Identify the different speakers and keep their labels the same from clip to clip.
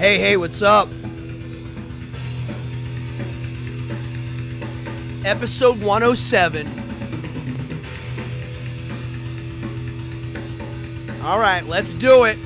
Speaker 1: Hey, what's up? Episode 107. All right, let's do it.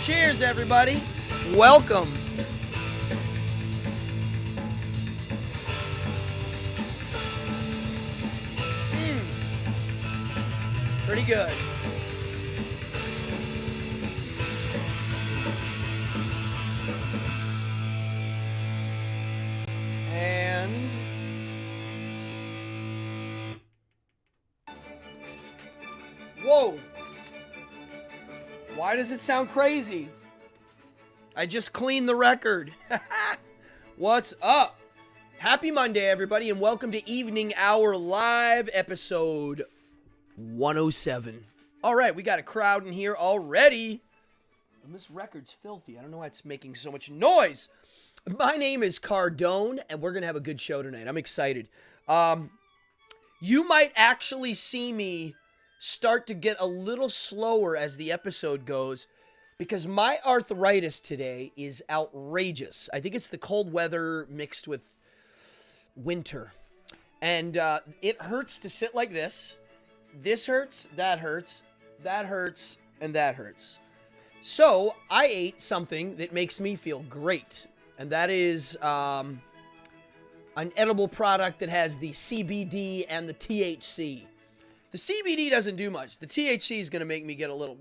Speaker 1: Cheers, everybody. Welcome. Pretty good. And whoa. Why does it sound crazy? I just cleaned the record. What's up? Happy Monday, everybody, and welcome to Evening Hour Live, episode 107. All right, we got a crowd in here already. And this record's filthy. I don't know why it's making so much noise. My name is Cardone, and we're going to have a good show tonight. I'm excited. You might actually see me start to get a little slower as the episode goes because my arthritis today is outrageous. I think it's the cold weather mixed with winter. And it hurts to sit like this. This hurts, that hurts, that hurts, and that hurts. So I ate something that makes me feel great. And that is an edible product that has the CBD and the THC. The CBD doesn't do much. The THC is going to make me get a little,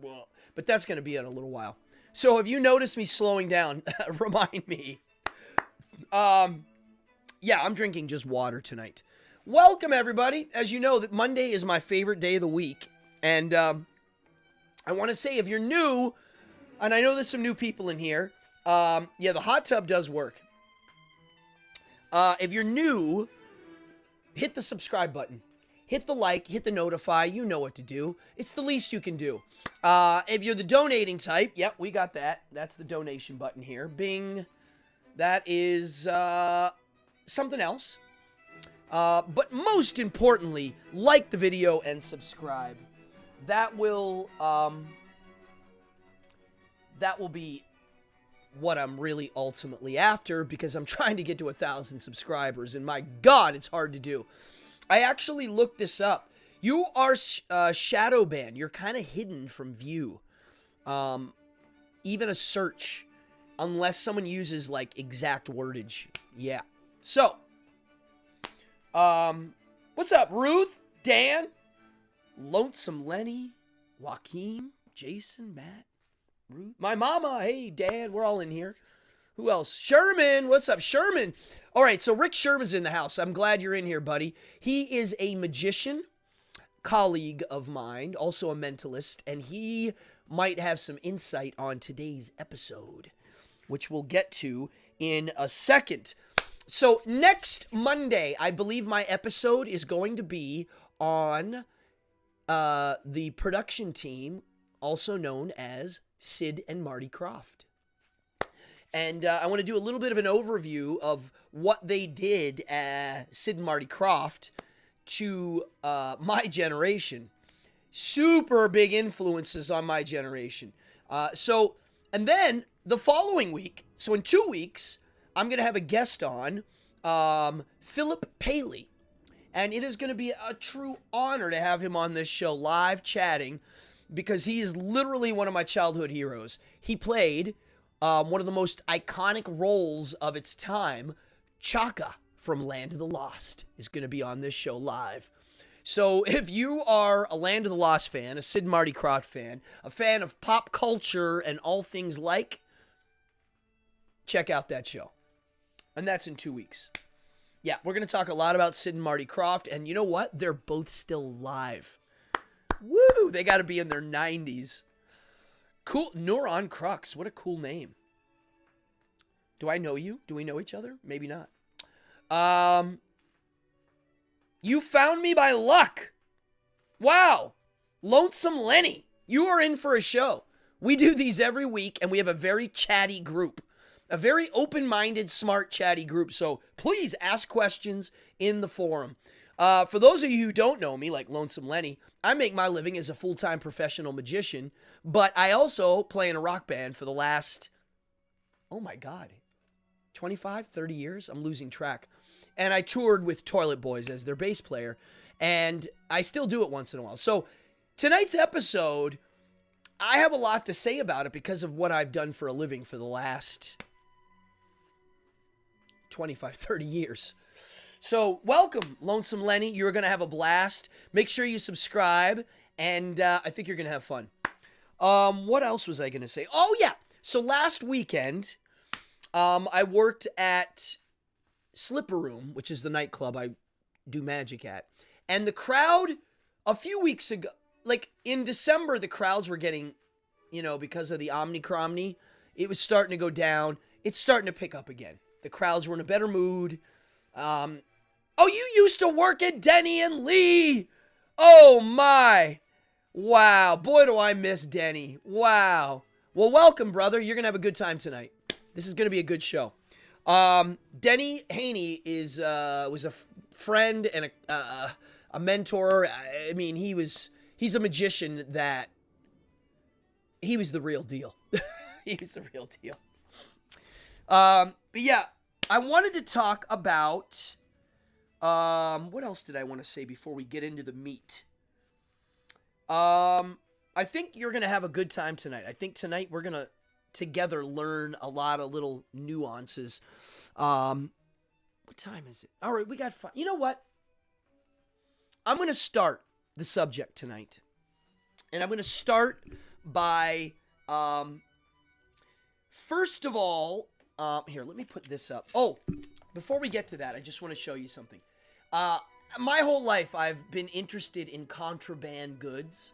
Speaker 1: but that's going to be in a little while. So if you notice me slowing down, remind me. Yeah, I'm drinking just water tonight. Welcome, everybody. As you know, that Monday is my favorite day of the week. And I want to say, if you're new, and I know there's some new people in here, yeah, the hot tub does work. If you're new, hit the subscribe button. Hit the like, hit the notify, you know what to do. It's the least you can do. If you're the donating type, yep, we got that. That's the donation button here. Bing. That is something else. But most importantly, like the video and subscribe. That will be what I'm really ultimately after, because I'm trying to get to 1,000 subscribers, and my God, it's hard to do. I actually looked this up. You are shadow banned. You're kind of hidden from view. Even a search. Unless someone uses, like, exact wordage. Yeah. So. What's up, Ruth? Dan? Lonesome Lenny? Joaquin? Jason? Matt? Ruth? My mama? Hey, Dad. We're all in here. Who else? Sherman. What's up, Sherman? All right, so Rick Sherman's in the house. I'm glad you're in here, buddy. He is a magician, colleague of mine, also a mentalist, and he might have some insight on today's episode, which we'll get to in a second. So next Monday, I believe my episode is going to be on the production team, also known as Sid and Marty Krofft. And I want to do a little bit of an overview of what they did, Sid and Marty Krofft, to my generation. Super big influences on my generation. And then the following week, so in 2 weeks, I'm going to have a guest on, Philip Paley. And it is going to be a true honor to have him on this show live chatting, because he is literally one of my childhood heroes. He played one of the most iconic roles of its time. Chaka from Land of the Lost is going to be on this show live. So if you are a Land of the Lost fan, a Sid and Marty Krofft fan, a fan of pop culture and all things like, check out that show. And that's in 2 weeks. Yeah, we're going to talk a lot about Sid and Marty Krofft. And you know what? They're both still live. Woo! They got to be in their 90s. Cool. Neuron Crooks. What a cool name. Do I know you? Do we know each other? Maybe not. You found me by luck. Wow. Lonesome Lenny. You are in for a show. We do these every week, and we have a very chatty group. A very open-minded, smart, chatty group. So please ask questions in the forum. For those of you who don't know me, like Lonesome Lenny, I make my living as a full-time professional magician, but I also play in a rock band for the last, oh my God, 25, 30 years? I'm losing track. And I toured with Toilet Boys as their bass player, and I still do it once in a while. So tonight's episode, I have a lot to say about it because of what I've done for a living for the last 25, 30 years. So welcome, Lonesome Lenny. You're going to have a blast. Make sure you subscribe, and I think you're going to have fun. What else was I going to say? Oh, yeah. So last weekend, I worked at Slipper Room, which is the nightclub I do magic at. And the crowd, a few weeks ago, like in December, the crowds were getting, because of the Omnicromny, it was starting to go down. It's starting to pick up again. The crowds were in a better mood. Oh, you used to work at Denny and Lee. Oh, my. Wow. Boy, do I miss Denny. Wow. Well, welcome, brother. You're going to have a good time tonight. This is going to be a good show. Denny Haney was a friend and a mentor. I mean, he's a magician that he was the real deal. He was the real deal. But yeah, I wanted to talk about, what else did I want to say before we get into the meat? I think you're going to have a good time tonight. I think tonight we're going to together learn a lot of little nuances. What time is it? All right, we got fun. You know what? I'm going to start the subject tonight. And I'm going to start by, first of all, here, let me put this up. Oh, before we get to that, I just want to show you something. My whole life, I've been interested in contraband goods.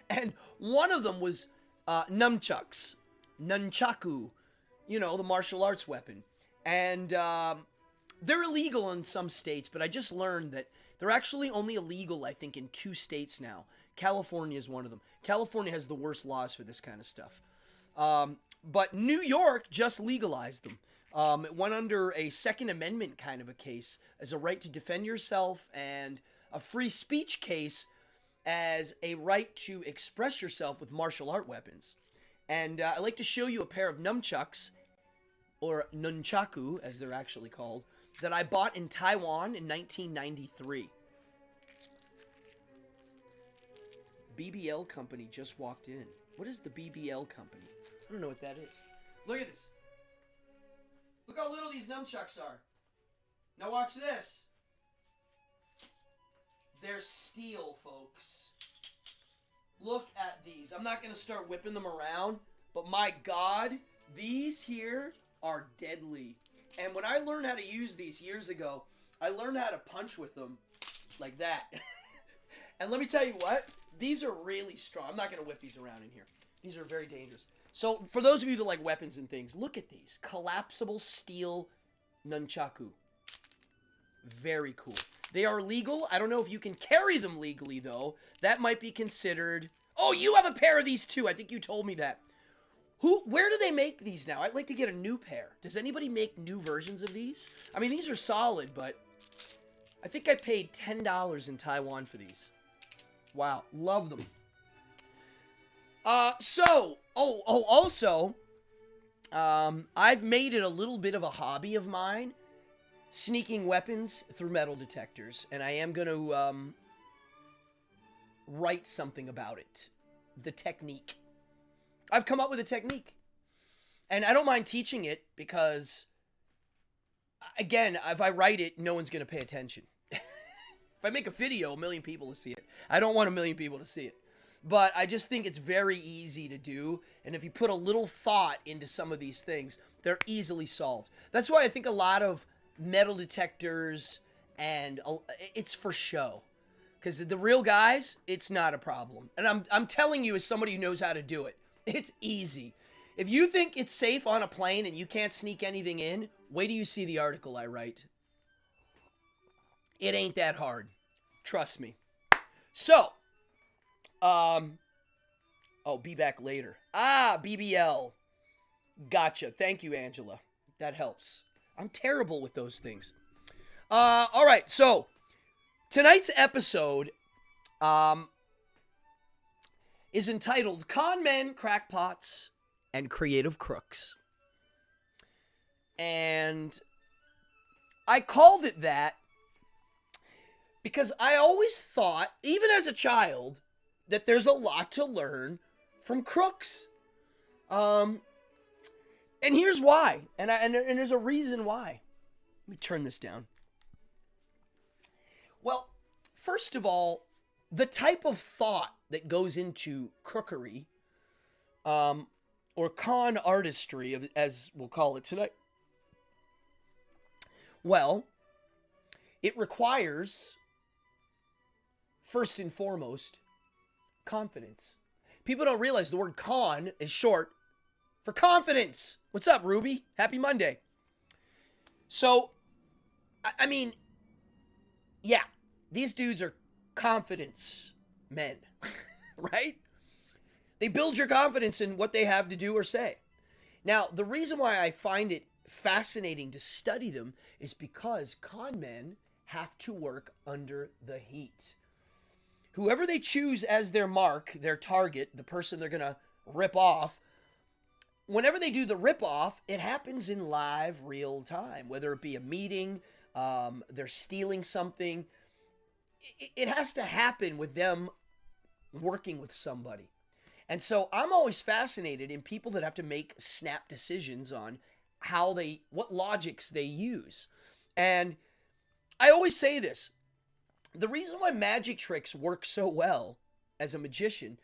Speaker 1: And one of them was nunchucks. Nunchaku, the martial arts weapon. And they're illegal in some states, but I just learned that they're actually only illegal, I think, in 2 states now. California is one of them. California has the worst laws for this kind of stuff. But New York just legalized them. It went under a Second Amendment kind of a case as a right to defend yourself and a free speech case as a right to express yourself with martial art weapons. And I'd like to show you a pair of nunchucks, or Nunchaku, as they're actually called, that I bought in Taiwan in 1993. BBL Company just walked in. What is the BBL Company? I don't know what that is. Look at this. Look how little these nunchucks are. Now watch this. They're steel, folks. Look at these. I'm not going to start whipping them around, but my God, these here are deadly. And when I learned how to use these years ago, I learned how to punch with them like that. And let me tell you what, these are really strong. I'm not going to whip these around in here. These are very dangerous. So for those of you that like weapons and things, look at these. Collapsible steel nunchaku. Very cool. They are legal. I don't know if you can carry them legally, though. That might be considered... Oh, you have a pair of these, too. I think you told me that. Where do they make these now? I'd like to get a new pair. Does anybody make new versions of these? I mean, these are solid, but I think I paid $10 in Taiwan for these. Wow. Love them. Also, I've made it a little bit of a hobby of mine, sneaking weapons through metal detectors, and I am going to write something about it. The technique. I've come up with a technique. And I don't mind teaching it because, again, if I write it, no one's going to pay attention. If I make a video, 1 million people will see it. I don't want 1 million people to see it. But I just think it's very easy to do. And if you put a little thought into some of these things, they're easily solved. That's why I think a lot of metal detectors, and it's for show. Because the real guys, it's not a problem. And I'm telling you as somebody who knows how to do it, it's easy. If you think it's safe on a plane and you can't sneak anything in, wait till you see the article I write. It ain't that hard. Trust me. So, be back later. BBL. Gotcha. Thank you, Angela. That helps. I'm terrible with those things. All right, so tonight's episode is entitled Con Men, Crackpots, and Creative Crooks. And I called it that because I always thought, even as a child, that there's a lot to learn from crooks. And here's why. And there's a reason why. Let me turn this down. Well, first of all, the type of thought that goes into crookery, or con artistry, as we'll call it tonight, well, it requires, first and foremost, confidence. People don't realize the word con is short for confidence. What's up, Ruby? Happy Monday. So, I mean, yeah, these dudes are confidence men, right? They build your confidence in what they have to do or say. Now, the reason why I find it fascinating to study them is because con men have to work under the heat. Whoever they choose as their mark, their target, the person they're going to rip off, whenever they do the rip off, it happens in live real time, whether it be a meeting, they're stealing something. It has to happen with them working with somebody. And so I'm always fascinated in people that have to make snap decisions on what logics they use. And I always say this. The reason why magic tricks work so well as a magician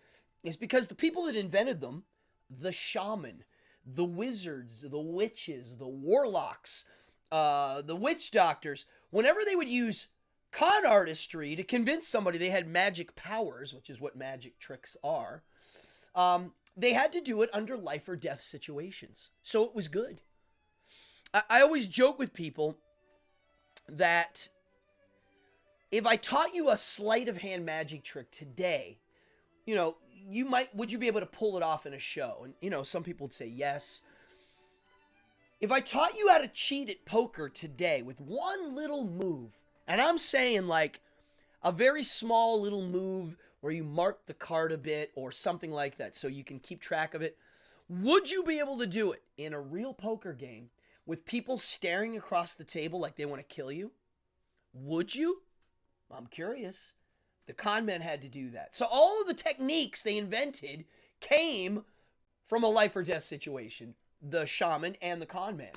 Speaker 1: is because the people that invented them, the shaman, the wizards, the witches, the warlocks, the witch doctors, whenever they would use con artistry to convince somebody they had magic powers, which is what magic tricks are, they had to do it under life or death situations. So it was good. I always joke with people that if I taught you a sleight of hand magic trick today, would you be able to pull it off in a show? And, some people would say yes. If I taught you how to cheat at poker today with one little move, and I'm saying like a very small little move where you mark the card a bit or something like that so you can keep track of it, would you be able to do it in a real poker game with people staring across the table like they want to kill you? Would you? I'm curious. The con men had to do that. So all of the techniques they invented came from a life or death situation, the shaman and the con man.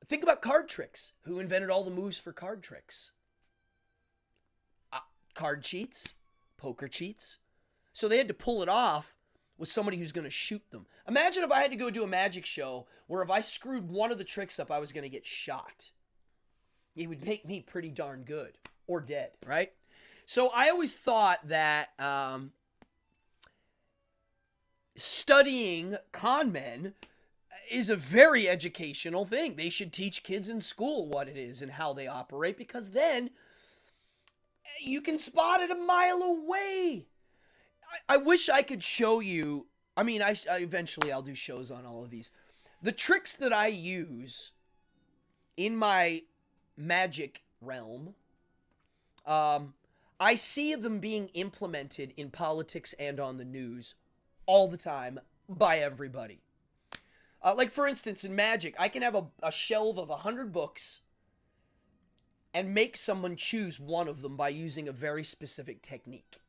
Speaker 1: Think about card tricks. Who invented all the moves for card tricks? Card cheats, poker cheats. So they had to pull it off with somebody who's going to shoot them. Imagine if I had to go do a magic show where if I screwed one of the tricks up, I was going to get shot. It would make me pretty darn good or dead, right? So I always thought that studying con men is a very educational thing. They should teach kids in school what it is and how they operate, because then you can spot it a mile away. I wish I could show you. I mean, eventually I'll do shows on all of these. The tricks that I use in my magic realm, I see them being implemented in politics and on the news all the time by everybody. Like, for instance, in magic, I can have a shelf of 100 books and make someone choose one of them by using a very specific technique.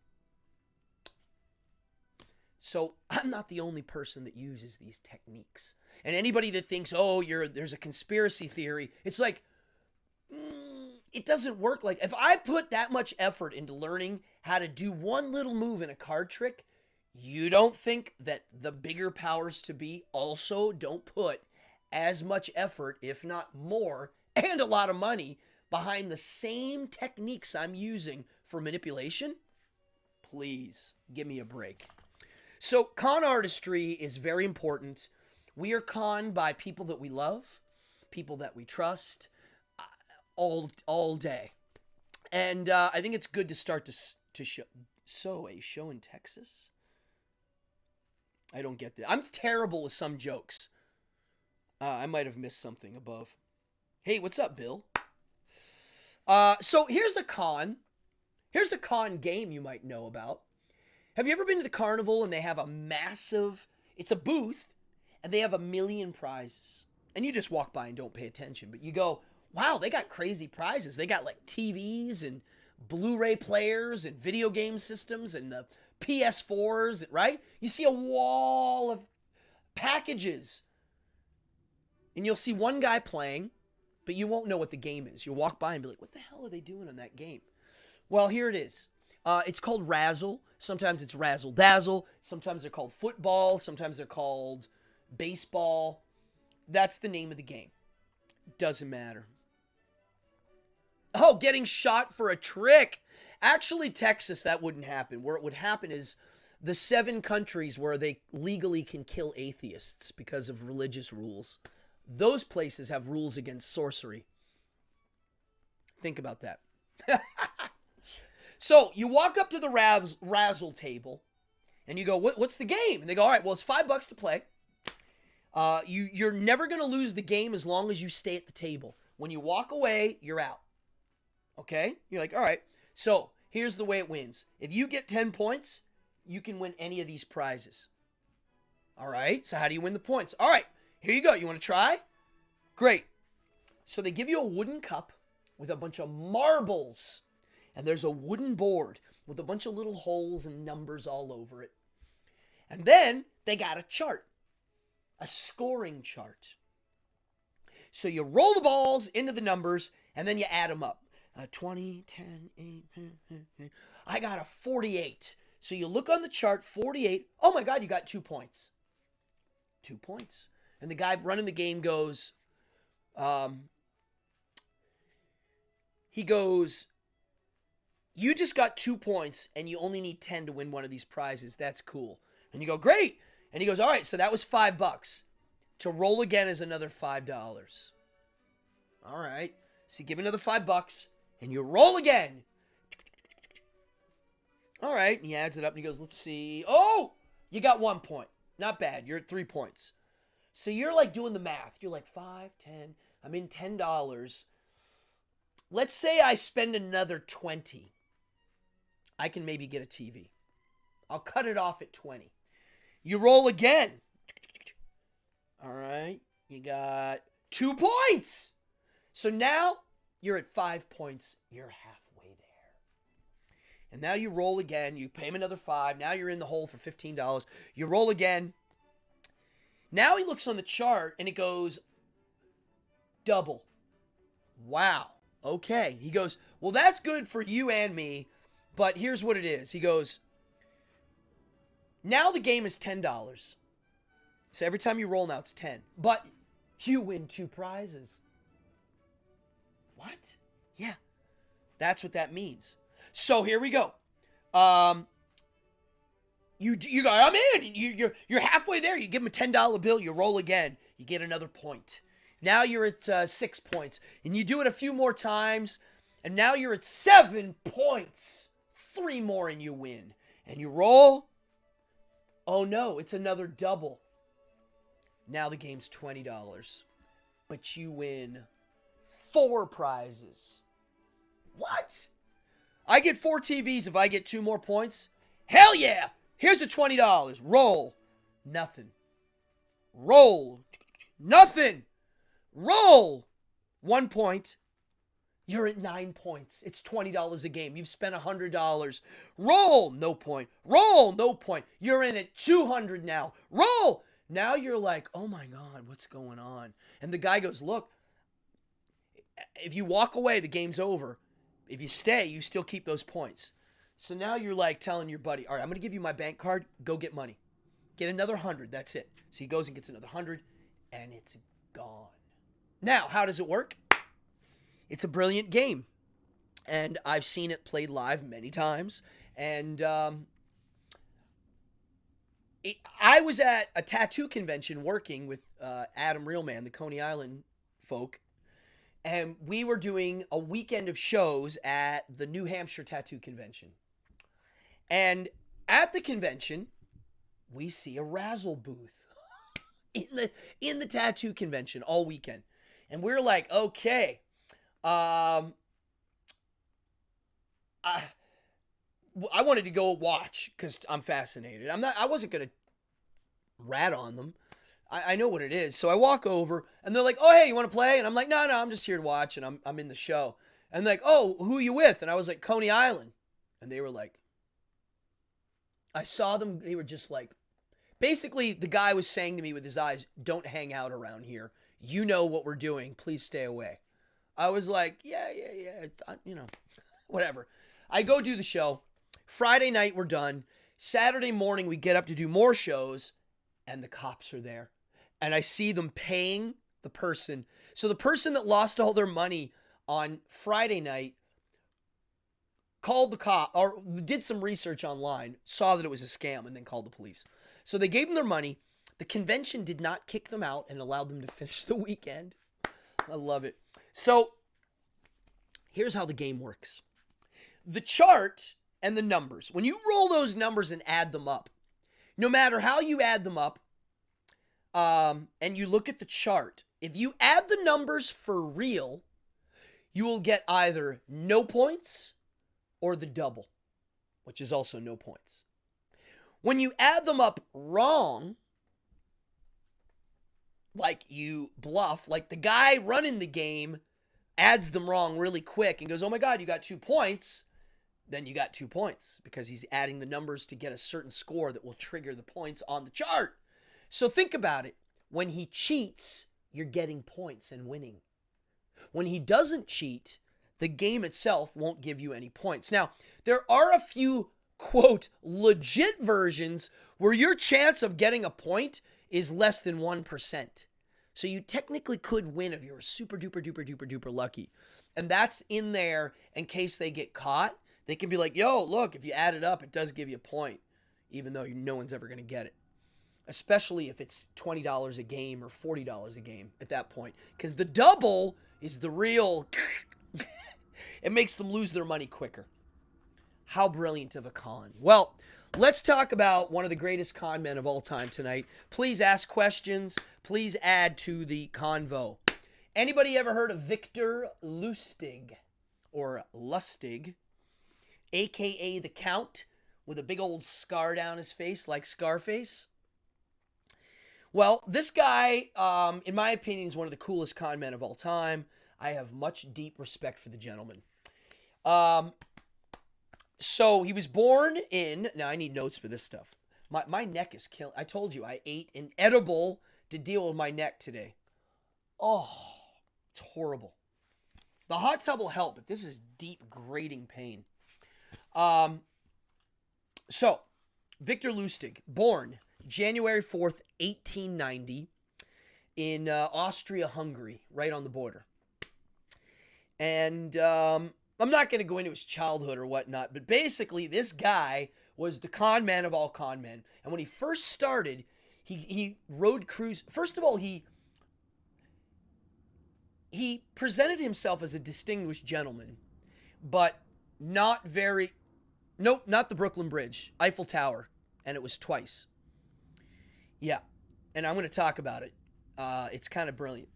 Speaker 1: So I'm not the only person that uses these techniques. And anybody that thinks, there's a conspiracy theory, it's like, it doesn't work. Like, if I put that much effort into learning how to do one little move in a card trick, you don't think that the bigger powers to be also don't put as much effort, if not more, and a lot of money behind the same techniques I'm using for manipulation, please give me a break. So con artistry is very important. We are conned by people that we love, people that we trust, all day. And I think it's good to start to show. So, a show in Texas? I don't get that. I'm terrible with some jokes. I might have missed something above. Hey, what's up, Bill? So here's a con. Here's a con game you might know about. Have you ever been to the carnival and they have a massive, it's a booth, and they have 1 million prizes. And you just walk by and don't pay attention. But you go, wow, they got crazy prizes. They got like TVs and Blu-ray players and video game systems and the PS4s, right? You see a wall of packages. And you'll see one guy playing, but you won't know what the game is. You'll walk by and be like, what the hell are they doing on that game? Well, here it is. It's called Razzle. Sometimes it's Razzle Dazzle. Sometimes they're called football. Sometimes they're called baseball. That's the name of the game. Doesn't matter. Oh, getting shot for a trick. Actually, Texas, that wouldn't happen. Where it would happen is the 7 countries where they legally can kill atheists because of religious rules. Those places have rules against sorcery. Think about that. So you walk up to the Razzle table and you go, what's the game? And they go, all right, well, it's $5 to play. You're never going to lose the game as long as you stay at the table. When you walk away, you're out. Okay? You're like, all right. So here's the way it wins. If you get 10 points, you can win any of these prizes. All right? So how do you win the points? All right. Here you go. You want to try? Great. So they give you a wooden cup with a bunch of marbles. And there's a wooden board with a bunch of little holes and numbers all over it. And then they got a chart. A scoring chart. So you roll the balls into the numbers and then you add them up. 20, 10, 8. I got a 48. So you look on the chart, 48. Oh my God, you got 2 points. 2 points. And the guy running the game goes, he goes, you just got 2 points and you only need 10 to win one of these prizes. That's cool. And you go, great. And he goes, all right, so that was $5. To roll again is another $5. All right. So you give another $5 and you roll again. All right. And he adds it up and he goes, let's see. Oh, you got 1 point. Not bad. You're at 3 points. So you're like doing the math. You're like 5, 10. I'm in $10. Let's say I spend another 20. I can maybe get a TV. I'll cut it off at 20. You roll again. All right. You got 2 points. So now you're at 5 points. You're halfway there. And now you roll again. You pay him another 5. Now you're in the hole for $15. You roll again. Now he looks on the chart and it goes double. Wow. Okay. He goes, well, that's good for you and me, but here's what it is. He goes, now the game is $10. So every time you roll now, it's 10. But you win 2 prizes. What? Yeah. That's what that means. So here we go. You go, I'm in. You're halfway there. You give him a $10 bill. You roll again. You get another point. Now you're at 6 points. And you do it a few more times. And now you're at 7 points. 3 more and you win. And you roll. Oh no, it's another double. Now the game's $20. But you win 4 prizes. What? I get 4 TVs if I get 2 more points? Hell yeah! Here's a $20. Roll. Nothing. Roll. Nothing. Roll. 1 point. You're at 9 points. It's $20 a game. You've spent $100. Roll. No point. Roll. No point. You're in at 200 now. Roll. Now you're like, oh my God, what's going on? And the guy goes, look, if you walk away, the game's over. If you stay, you still keep those points. So now you're like telling your buddy, all right, I'm going to give you my bank card. Go get money. Get another 100. That's it. So he goes and gets another 100 and it's gone. Now, how does it work? It's a brilliant game, and I've seen it played live many times. And I was at a tattoo convention working with Adam Realman, the Coney Island folk, and we were doing a weekend of shows at the New Hampshire Tattoo Convention. And at the convention, we see a razzle booth in the tattoo convention all weekend. And we're like, okay, I wanted to go watch because I'm fascinated. I wasn't going to rat on them. I know what it is. So I walk over and they're like, oh, hey, you want to play? And I'm like, no, I'm just here to watch and I'm in the show. And they're like, oh, who are you with? And I was like, Coney Island. And they were like, I saw them. They were just like, basically the guy was saying to me with his eyes, don't hang out around here. You know what we're doing. Please stay away. I was like, yeah, whatever. I go do the show. Friday night, we're done. Saturday morning, we get up to do more shows, and the cops are there. And I see them paying the person. So the person that lost all their money on Friday night called the cop, or did some research online, saw that it was a scam, and then called the police. So they gave them their money. The convention did not kick them out and allowed them to finish the weekend. I love it. So here's how the game works. The chart and the numbers. When you roll those numbers and add them up, no matter how you add them up, and you look at the chart, if you add the numbers for real, you will get either no points or the double, which is also no points. When you add them up wrong, like you bluff, like the guy running the game adds them wrong really quick and goes, oh my God, you got 2 points. Then you got 2 points because he's adding the numbers to get a certain score that will trigger the points on the chart. So think about it. When he cheats, you're getting points and winning. When he doesn't cheat, the game itself won't give you any points. Now, there are a few, quote, legit versions where your chance of getting a point is less than 1%. So you technically could win if you were super duper duper duper duper lucky. And that's in there in case they get caught. They can be like, yo, look, if you add it up, it does give you a point, even though no one's ever going to get it. Especially if it's $20 a game or $40 a game at that point. Because the double is the real... It makes them lose their money quicker. How brilliant of a con. Well, let's talk about one of the greatest con men of all time tonight. Please ask questions. Please add to the convo. Anybody ever heard of Victor Lustig? Or Lustig? A.K.A. the Count, with a big old scar down his face like Scarface? Well, this guy, in my opinion, is one of the coolest con men of all time. I have much deep respect for the gentleman. So he was born in... Now, I need notes for this stuff. My neck is killing... I told you, I ate an edible to deal with my neck today. Oh, it's horrible. The hot tub will help, but this is deep, grating pain. So, Victor Lustig, born January 4th, 1890, in Austria-Hungary, right on the border. And I'm not going to go into his childhood or whatnot, but basically this guy was the con man of all con men. And when he first started, he rode cruise. First of all, he presented himself as a distinguished gentleman, but not very... Nope, not the Brooklyn Bridge. Eiffel Tower. And it was twice. Yeah. And I'm going to talk about it. It's kind of brilliant.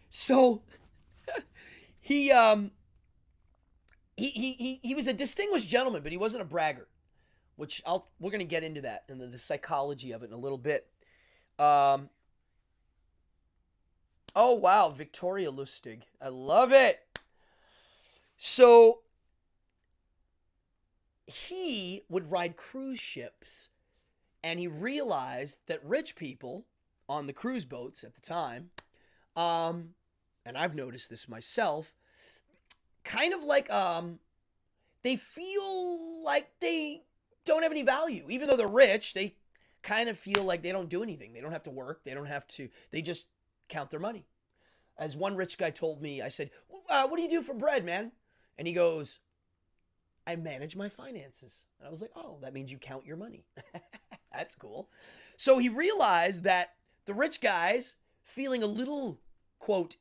Speaker 1: So, he was a distinguished gentleman, but he wasn't a braggart. Which we're going to get into that and the psychology of it in a little bit. Oh, wow. Victoria Lustig. I love it. So... he would ride cruise ships, and he realized that rich people on the cruise boats at the time, and I've noticed this myself, kind of like, they feel like they don't have any value. Even though they're rich, they kind of feel like they don't do anything. They don't have to work. They just count their money. As one rich guy told me, I said, what do you do for bread, man? And he goes, I manage my finances. And I was like, oh, that means you count your money. That's cool. So he realized that the rich guys, feeling a little, quote,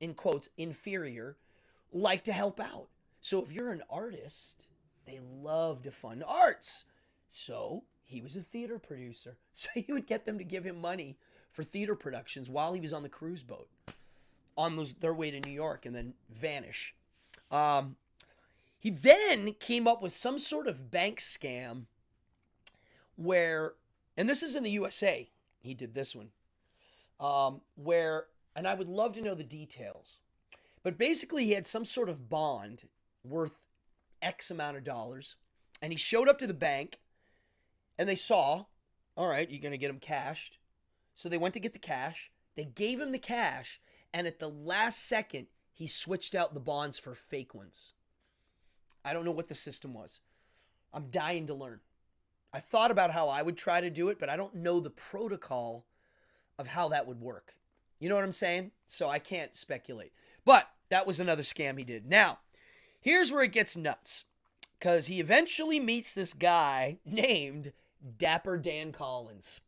Speaker 1: in quotes, inferior, like to help out. So if you're an artist, they love to fund arts. So he was a theater producer. So he would get them to give him money for theater productions while he was on the cruise boat on their way to New York and then vanish. He then came up with some sort of bank scam where, and this is in the USA, he did this one, and I would love to know the details, but basically he had some sort of bond worth X amount of dollars, and he showed up to the bank, and they saw, all right, you're going to get him cashed. So they went to get the cash. They gave him the cash, and at the last second, he switched out the bonds for fake ones. I don't know what the system was. I'm dying to learn. I thought about how I would try to do it, but I don't know the protocol of how that would work. You know what I'm saying? So I can't speculate. But that was another scam he did. Now, here's where it gets nuts, because he eventually meets this guy named Dapper Dan Collins,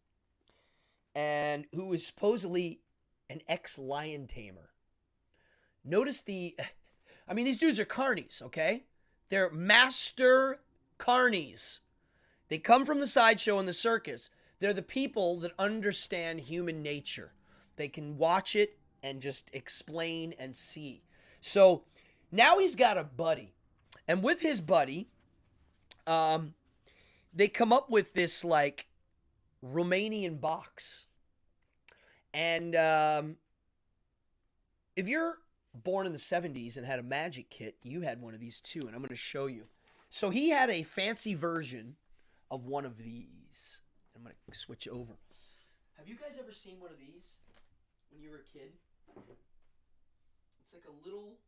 Speaker 1: and who is supposedly an ex-lion tamer. Notice these dudes are carnies, okay? They're master carnies. They come from the sideshow and the circus. They're the people that understand human nature. They can watch it and just explain and see. So now he's got a buddy. And with his buddy, they come up with this like Romanian box. And if you're born in the 70s and had a magic kit, you had one of these too. And I'm going to show you. So he had a fancy version of one of these. I'm going to switch over. Have you guys ever seen one of these when you were a kid? It's like a little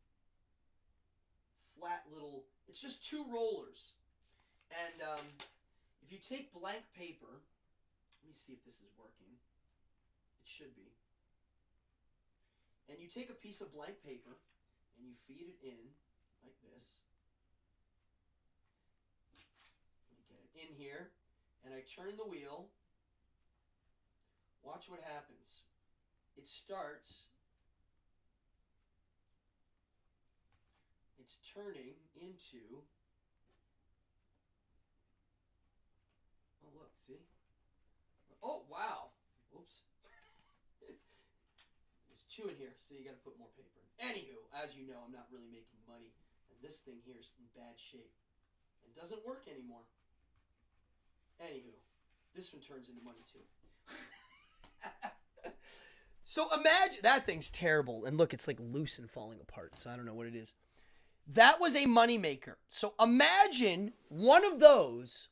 Speaker 1: flat little, it's just two rollers. And if you take blank paper, let me see if this is working. It should be. And you take a piece of blank paper and you feed it in like this. Let me get it in here. And I turn the wheel. Watch what happens. It starts. It's turning into. Oh, look, see? Oh, wow. Oops. There's two in here, so you got to put more paper in. Anywho, as you know, I'm not really making money. And this thing here is in bad shape. It doesn't work anymore. Anywho, this one turns into money too. So imagine, that thing's terrible. And look, it's like loose and falling apart. So I don't know what it is. That was a moneymaker. So imagine one of those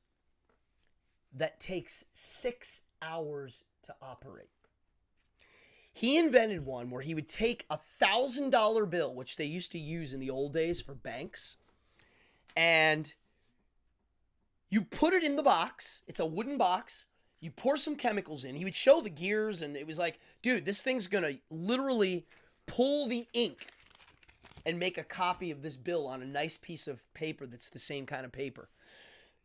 Speaker 1: that takes 6 hours to operate. He invented one where he would take a $1,000 bill, which they used to use in the old days for banks, and you put it in the box. It's a wooden box. You pour some chemicals in. He would show the gears, and it was like, dude, this thing's going to literally pull the ink and make a copy of this bill on a nice piece of paper that's the same kind of paper.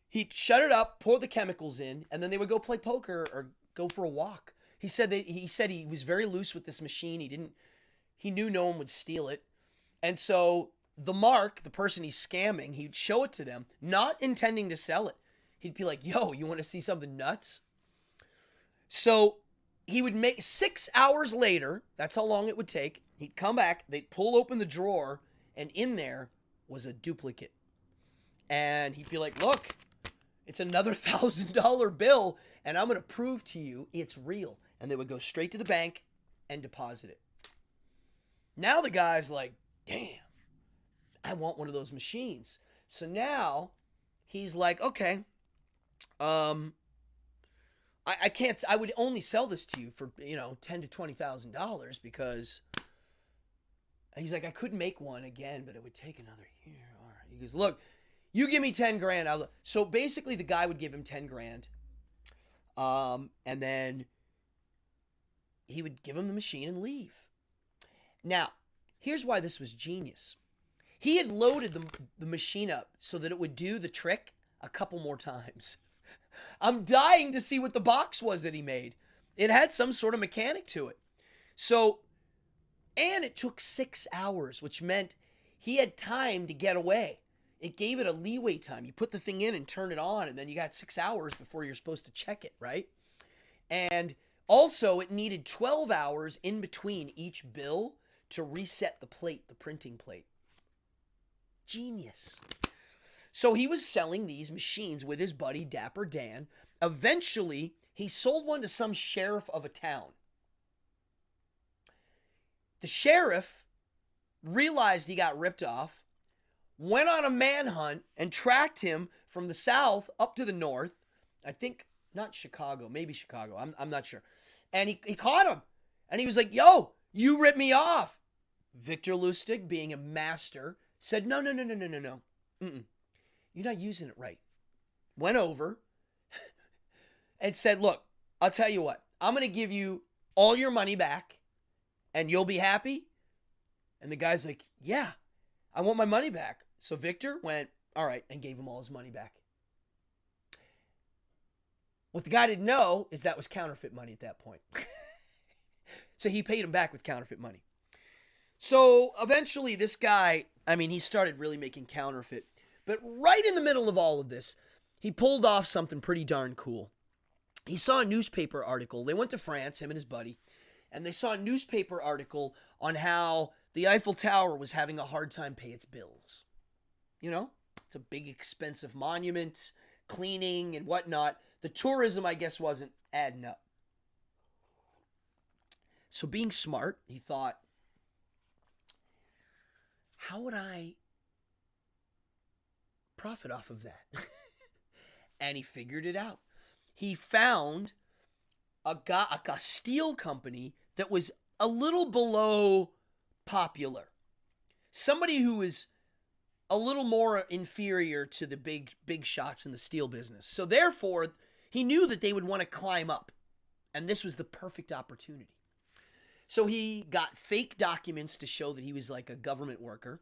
Speaker 1: He'd shut it up, pour the chemicals in, and then they would go play poker or go for a walk. He said he was very loose with this machine. He knew no one would steal it. And so the person he's scamming, he'd show it to them, not intending to sell it. He'd be like, yo, you want to see something nuts? So he would make 6 hours later, that's how long it would take. He'd come back, they'd pull open the drawer, and in there was a duplicate. And he'd be like, look, it's another $1,000 bill, and I'm going to prove to you it's real. And they would go straight to the bank and deposit it. Now the guy's like, damn, I want one of those machines. So now he's like, okay, I would only sell this to you for, $10,000 to $20,000 because he's like, I could make one again, but it would take another year. All right. He goes, look, you give me 10 grand. So basically the guy would give him 10 grand. And then he would give him the machine and leave. Now, here's why this was genius. He had loaded the machine up so that it would do the trick a couple more times. I'm dying to see what the box was that he made. It had some sort of mechanic to it. So, and it took 6 hours, which meant he had time to get away. It gave it a leeway time. You put the thing in and turn it on, and then you got 6 hours before you're supposed to check it, right? And also, it needed 12 hours in between each bill to reset the plate, the printing plate. Genius. So he was selling these machines with his buddy Dapper Dan. Eventually, he sold one to some sheriff of a town. The sheriff realized he got ripped off, went on a manhunt, and tracked him from the south up to the north. I think, not Chicago, maybe Chicago. I'm not sure. And he caught him. And he was like, yo, you ripped me off. Victor Lustig, being a master, said, no. You're not using it right. Went over and said, look, I'll tell you what. I'm going to give you all your money back and you'll be happy. And the guy's like, yeah, I want my money back. So Victor went, all right, and gave him all his money back. What the guy didn't know is that was counterfeit money at that point. So he paid him back with counterfeit money. So eventually this guy, he started really making counterfeit. But right in the middle of all of this, he pulled off something pretty darn cool. He saw a newspaper article. They went to France, him and his buddy, and they saw a newspaper article on how the Eiffel Tower was having a hard time paying its bills. You know, it's a big, expensive monument, cleaning and whatnot. The tourism, I guess, wasn't adding up. So being smart, he thought, how would I profit off of that? And he figured it out. He found a steel company that was a little below popular. Somebody who was a little more inferior to the big shots in the steel business. So therefore, he knew that they would want to climb up. And this was the perfect opportunity. So he got fake documents to show that he was like a government worker.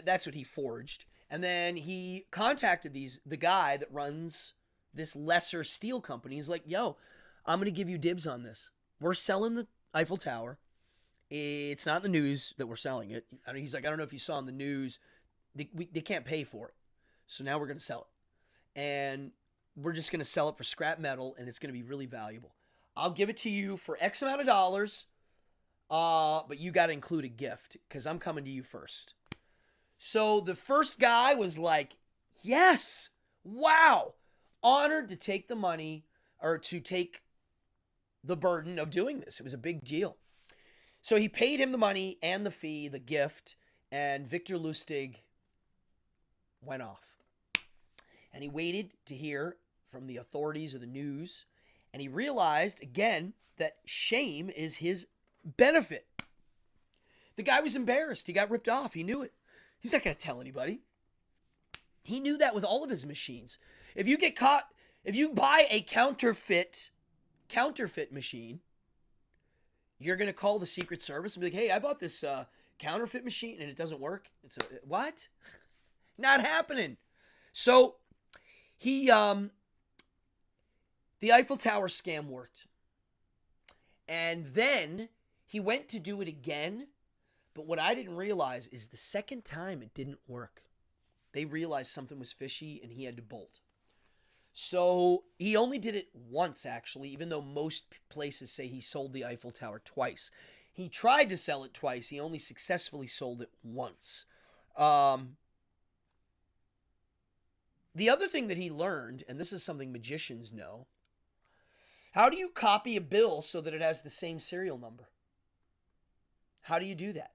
Speaker 1: That's what he forged. And then he contacted the guy that runs this lesser steel company. He's like, yo, I'm going to give you dibs on this. We're selling the Eiffel Tower. It's not the news that we're selling it. He's like, I don't know if you saw in the news. They can't pay for it. So now we're going to sell it. And we're just going to sell it for scrap metal, and it's going to be really valuable. I'll give it to you for X amount of dollars, but you got to include a gift because I'm coming to you first. So the first guy was like, yes, wow, honored to take the money or to take the burden of doing this. It was a big deal. So he paid him the money and the fee, the gift, and Victor Lustig went off. And he waited to hear from the authorities or the news, and he realized, again, that shame is his benefit. The guy was embarrassed. He got ripped off. He knew it. He's not going to tell anybody. He knew that with all of his machines. If you get caught, if you buy a counterfeit machine, you're going to call the Secret Service and be like, hey, I bought this counterfeit machine and it doesn't work. What? Not happening. So the Eiffel Tower scam worked. And then he went to do it again. But what I didn't realize is the second time it didn't work. They realized something was fishy and he had to bolt. So he only did it once, actually, even though most places say he sold the Eiffel Tower twice. He tried to sell it twice. He only successfully sold it once. The other thing that he learned, and this is something magicians know, how do you copy a bill so that it has the same serial number? How do you do that?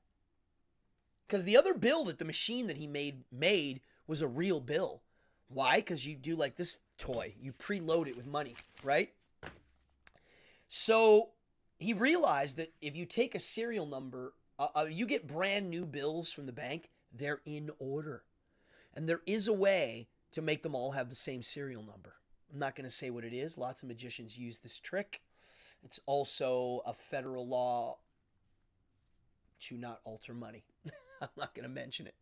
Speaker 1: Because the other bill that the machine that he made was a real bill. Why? Because you do like this toy. You preload it with money, right? So he realized that if you take a serial number, you get brand new bills from the bank, they're in order. And there is a way to make them all have the same serial number. I'm not going to say what it is. Lots of magicians use this trick. It's also a federal law to not alter money. I'm not going to mention it.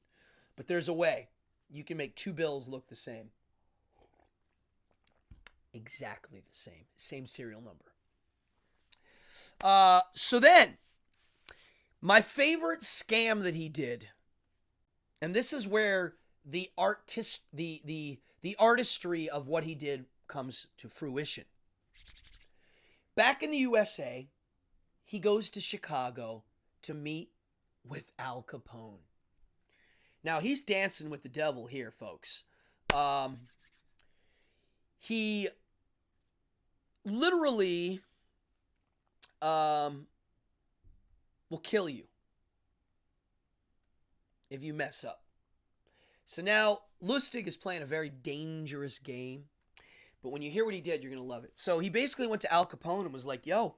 Speaker 1: But there's a way. You can make two bills look the same. Exactly the same. Same serial number. So then, my favorite scam that he did, and this is where the artistry of what he did comes to fruition. Back in the USA, he goes to Chicago to meet with Al Capone. Now, he's dancing with the devil here, folks. He literally will kill you if you mess up. So now, Lustig is playing a very dangerous game. But when you hear what he did, you're going to love it. So he basically went to Al Capone and was like, yo,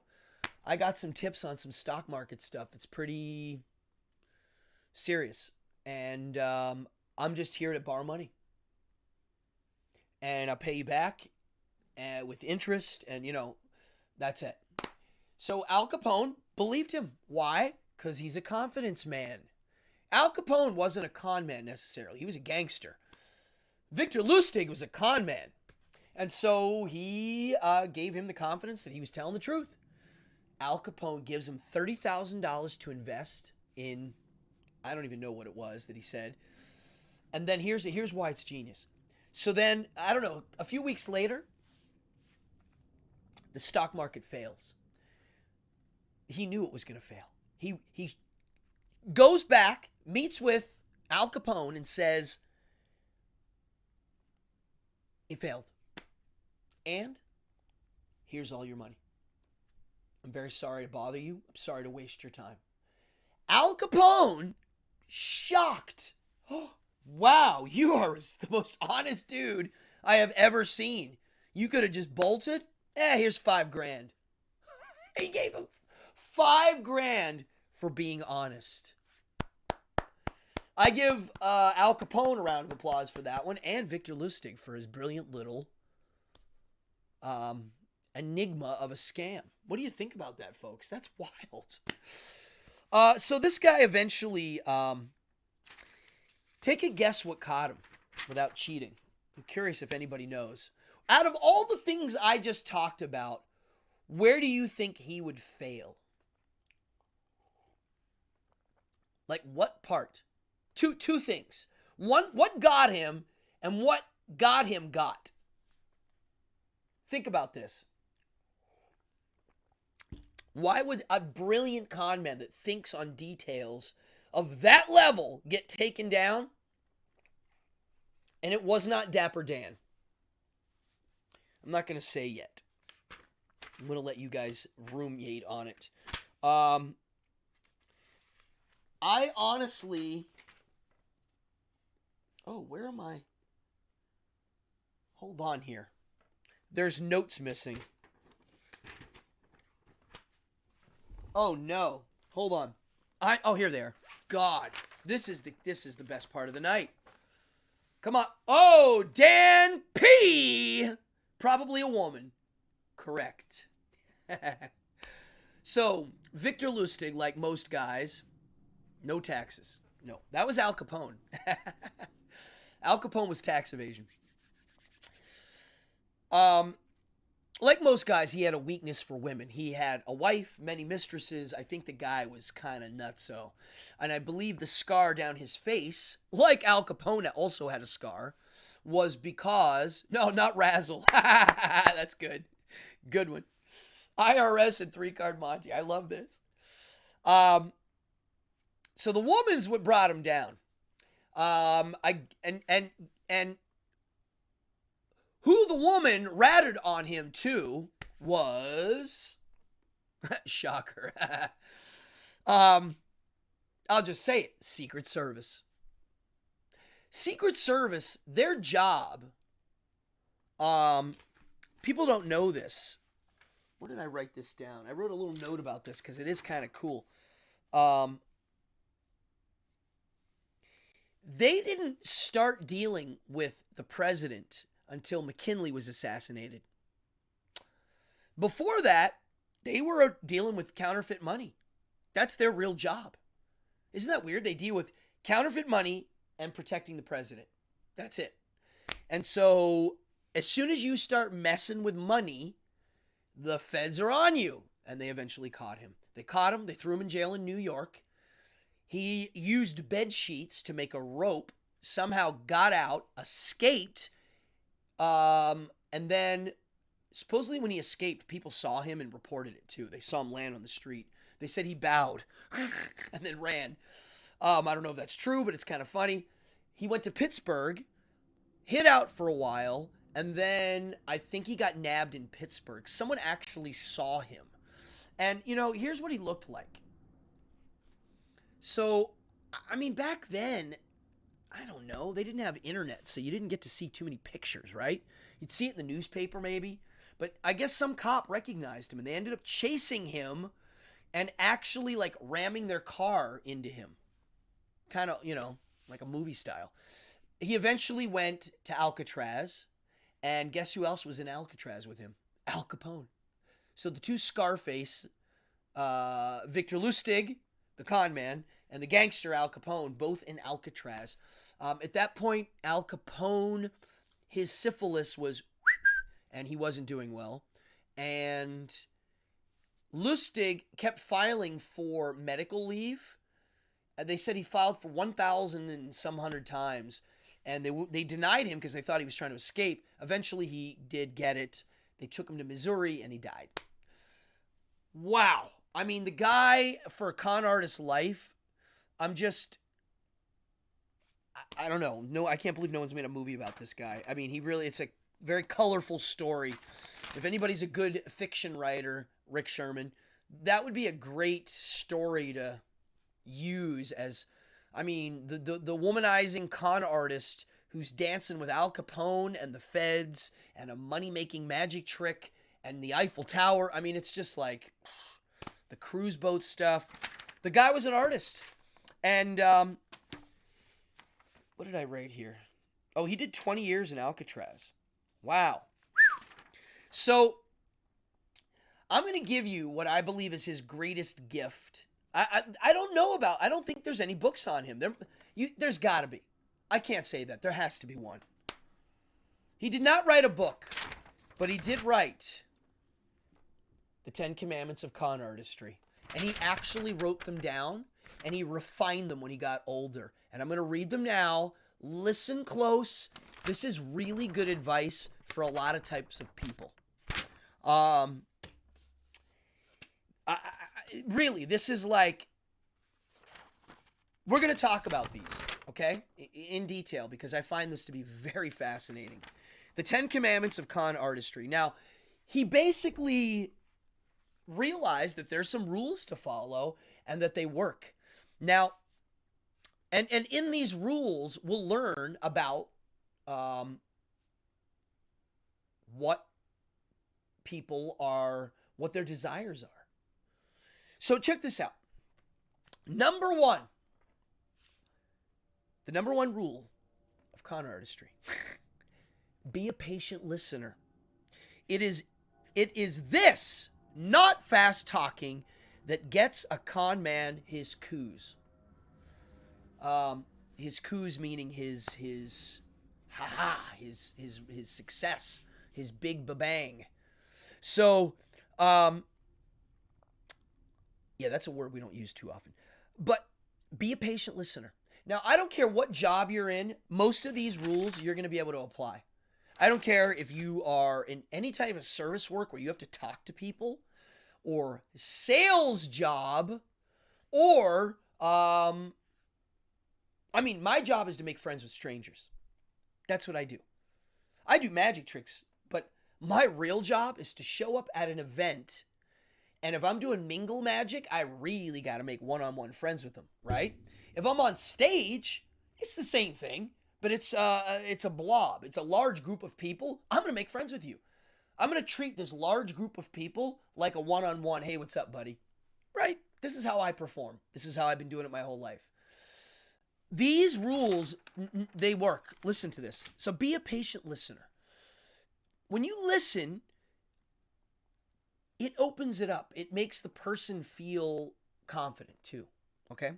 Speaker 1: I got some tips on some stock market stuff that's pretty serious. And I'm just here to borrow money. And I'll pay you back with interest. And, that's it. So Al Capone believed him. Why? Because he's a confidence man. Al Capone wasn't a con man necessarily. He was a gangster. Victor Lustig was a con man. And so he gave him the confidence that he was telling the truth. Al Capone gives him $30,000 to invest in, I don't even know what it was that he said. And then here's why it's genius. So then, I don't know, a few weeks later, the stock market fails. He knew it was going to fail. He goes back, meets with Al Capone, and says, it failed. And here's all your money. I'm very sorry to bother you. I'm sorry to waste your time. Al Capone, shocked. Oh, wow, you are the most honest dude I have ever seen. You could have just bolted. Here's $5,000. He gave him $5,000 for being honest. I give Al Capone a round of applause for that one, and Victor Lustig for his brilliant little enigma of a scam. What do you think about that, folks? That's wild. So this guy eventually, take a guess what caught him without cheating. I'm curious if anybody knows. Out of all the things I just talked about, where do you think he would fail? Like what part? Two things. One, what got him, and what got him got. Think about this. Why would a brilliant con man that thinks on details of that level get taken down? And it was not Dapper Dan. I'm not going to say yet. I'm going to let you guys ruminate on it. I honestly... Oh, where am I? Hold on here. There's notes missing. Oh no. Hold on. Here they are. God, this is the best part of the night. Come on. Oh, Dan P. Probably a woman. Correct. So, Victor Lustig, like most guys, no taxes. No, that was Al Capone. Al Capone was tax evasion. Like most guys, he had a weakness for women. He had a wife, many mistresses. I think the guy was kind of nutso. And I believe the scar down his face, like Al Capone also had a scar, was because... No, not Razzle. That's good. Good one. IRS and 3-card Monty. I love this. So the woman's what brought him down. And who the woman ratted on him to was... Shocker. I'll just say it. Secret Service. Secret Service, their job... people don't know this. Where did I write this down? I wrote a little note about this because it is kind of cool. They didn't start dealing with the president until McKinley was assassinated. Before that, they were dealing with counterfeit money. That's their real job. Isn't that weird? They deal with counterfeit money and protecting the president. That's it. And so as soon as you start messing with money, the feds are on you. And they eventually caught him. They caught him. They threw him in jail in New York. He used bed sheets to make a rope, somehow got out, escaped, and then supposedly when he escaped, people saw him and reported it too. They saw him land on the street. They said he bowed and then ran. I don't know if that's true, but it's kind of funny. He went to Pittsburgh, hid out for a while, and then I think he got nabbed in Pittsburgh. Someone actually saw him. And, you know, here's what he looked like. So, I mean, back then, I don't know, they didn't have internet, so you didn't get to see too many pictures, right? You'd see it in the newspaper maybe, but I guess some cop recognized him, and they ended up chasing him and actually, like, ramming their car into him. Kind of, you know, like a movie style. He eventually went to Alcatraz, and guess who else was in Alcatraz with him? Al Capone. So the two Scarface, Victor Lustig, the con man, and the gangster Al Capone, both in Alcatraz. At that point, Al Capone, his syphilis was, and he wasn't doing well. And Lustig kept filing for medical leave. They said he filed for 1,000 and some hundred times. And they denied him because they thought he was trying to escape. Eventually, he did get it. They took him to Missouri, and he died. Wow. I mean, the guy, for a con artist's life, I don't know. No, I can't believe no one's made a movie about this guy. I mean, it's a very colorful story. If anybody's a good fiction writer, Rick Sherman, that would be a great story to use as, I mean, the womanizing con artist who's dancing with Al Capone and the feds and a money-making magic trick and the Eiffel Tower. I mean, it's just like the cruise boat stuff. The guy was an artist. And what did I write here? Oh, he did 20 years in Alcatraz. Wow. So I'm going to give you what I believe is his greatest gift. I don't think there's any books on him. There's got to be. I can't say that. There has to be one. He did not write a book, but he did write the 10 Commandments of Con Artistry. And he actually wrote them down, and he refined them when he got older. And I'm going to read them now. Listen close. This is really good advice for a lot of types of people. Really, this is like, we're going to talk about these, okay, in detail, because I find this to be very fascinating. The 10 Commandments of Con Artistry. Now, he basically realized that there's some rules to follow and that they work. Now, and in these rules, we'll learn about what their desires are. So check this out. The number one rule of con artistry. Be a patient listener. It is this, not fast talking, that gets a con man his coups. His coups meaning his success, his big babang. So, yeah, that's a word we don't use too often. But be a patient listener. Now, I don't care what job you're in. Most of these rules you're going to be able to apply. I don't care if you are in any type of service work where you have to talk to people, or sales job, or, my job is to make friends with strangers. That's what I do. I do magic tricks, but my real job is to show up at an event. And if I'm doing mingle magic, I really got to make one-on-one friends with them, right? If I'm on stage, it's the same thing, but it's a blob. It's a large group of people. I'm going to make friends with you. I'm going to treat this large group of people like a one-on-one, hey, what's up, buddy? Right? This is how I perform. This is how I've been doing it my whole life. These rules, they work. Listen to this. So be a patient listener. When you listen, it opens it up. It makes the person feel confident too, okay?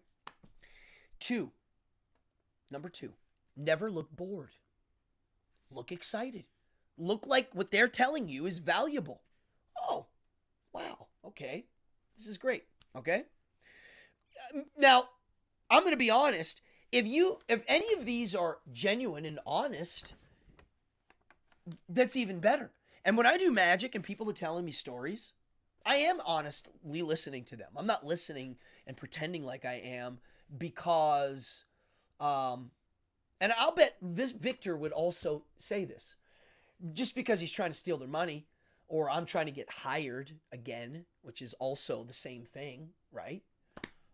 Speaker 1: Number two, never look bored. Look excited. Look like what they're telling you is valuable. Oh, wow. Okay. This is great. Okay. Now, I'm going to be honest. If any of these are genuine and honest, that's even better. And when I do magic and people are telling me stories, I am honestly listening to them. I'm not listening and pretending like I am because, and I'll bet this Victor would also say this. Just because he's trying to steal their money, or I'm trying to get hired again, which is also the same thing, right?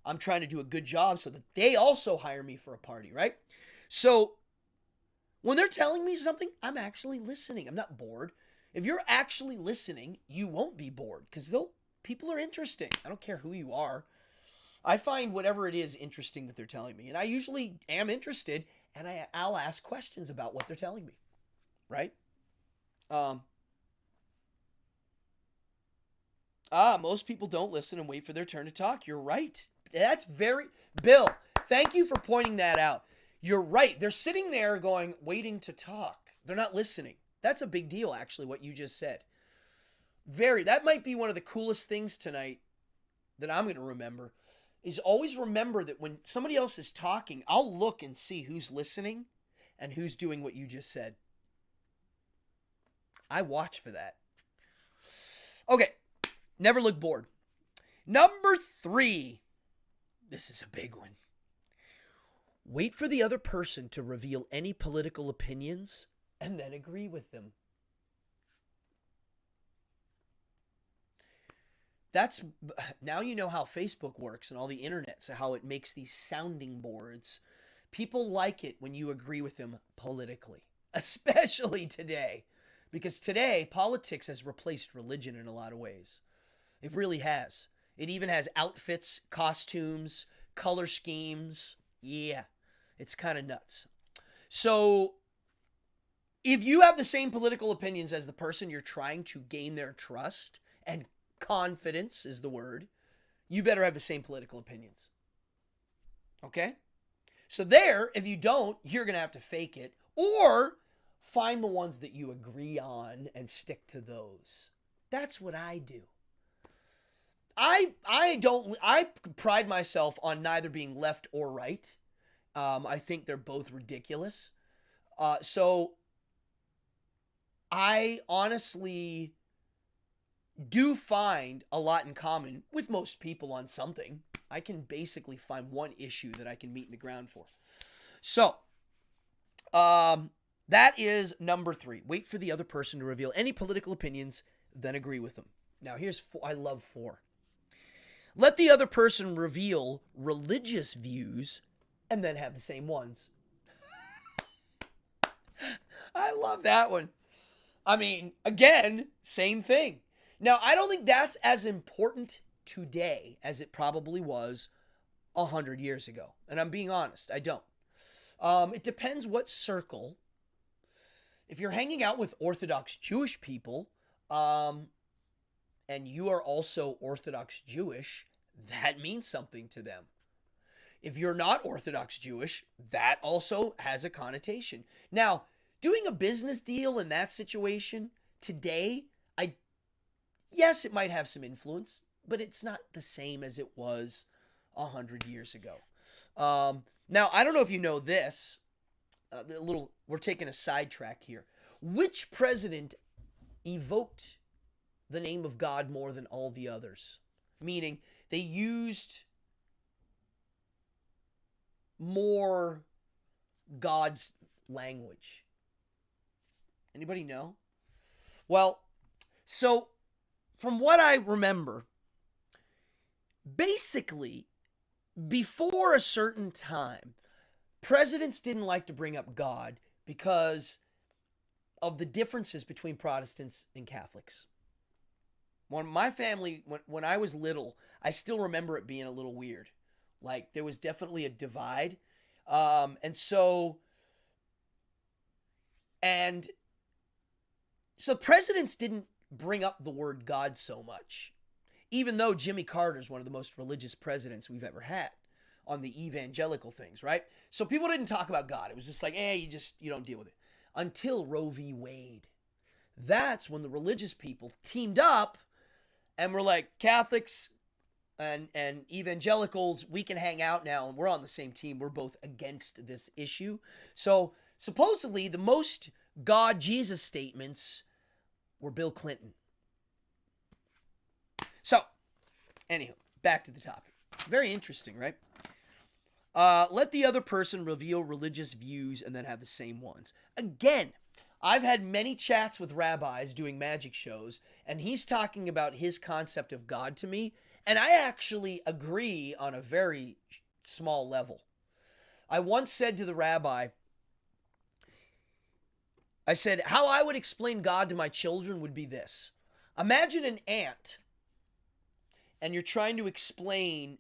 Speaker 1: I'm trying to do a good job so that they also hire me for a party, right? So when they're telling me something, I'm actually listening. I'm not bored. If you're actually listening, you won't be bored because people are interesting. I don't care who you are. I find whatever it is interesting that they're telling me. And I usually am interested, and I'll ask questions about what they're telling me, right? Most people don't listen and wait for their turn to talk. You're right. Bill, thank you for pointing that out. You're right. They're sitting there waiting to talk. They're not listening. That's a big deal, actually, what you just said. That might be one of the coolest things tonight that I'm going to remember, is always remember that when somebody else is talking, I'll look and see who's listening and who's doing what you just said. I watch for that. Okay. Never look bored. Number 3. This is a big one. Wait for the other person to reveal any political opinions and then agree with them. Now you know how Facebook works and all the internet, so how it makes these sounding boards. People like it when you agree with them politically, especially today. Because today, politics has replaced religion in a lot of ways. It really has. It even has outfits, costumes, color schemes. Yeah, it's kind of nuts. So, if you have the same political opinions as the person you're trying to gain their trust, and confidence is the word, you better have the same political opinions. Okay? So if you don't, you're going to have to fake it, or find the ones that you agree on and stick to those. That's what I do. I pride myself on neither being left or right. I think they're both ridiculous. So I honestly do find a lot in common with most people on something. I can basically find one issue that I can meet in the ground for. So, that is number 3. Wait for the other person to reveal any political opinions, then agree with them. Now, here's 4. I love 4. Let the other person reveal religious views and then have the same ones. I love that one. I mean, again, same thing. Now, I don't think that's as important today as it probably was 100 years ago. And I'm being honest, I don't. It depends what circle. If you're hanging out with Orthodox Jewish people, and you are also Orthodox Jewish, that means something to them. If you're not Orthodox Jewish, that also has a connotation. Now, doing a business deal in that situation today, yes, it might have some influence, but it's not the same as it was 100 years ago. Now, I don't know if you know this. We're taking a sidetrack here. Which president evoked the name of God more than all the others? Meaning, they used more God's language. Anybody know? Well, so from what I remember, basically, before a certain time, presidents didn't like to bring up God because of the differences between Protestants and Catholics. When my family, when I was little, I still remember it being a little weird. Like, there was definitely a divide. So presidents didn't bring up the word God so much, even though Jimmy Carter's one of the most religious presidents we've ever had. on the evangelical things, right? So people didn't talk about God. It was just like, you don't deal with it. Until Roe v. Wade. That's when the religious people teamed up and were like, Catholics and evangelicals, we can hang out now, and we're on the same team. We're both against this issue. So supposedly the most God Jesus statements were Bill Clinton. So, anyhow, back to the topic. Very interesting, right? Let the other person reveal religious views and then have the same ones. Again, I've had many chats with rabbis doing magic shows, and he's talking about his concept of God to me, and I actually agree on a very small level. I once said to the rabbi, I said, how I would explain God to my children would be this. Imagine an ant, and you're trying to explain,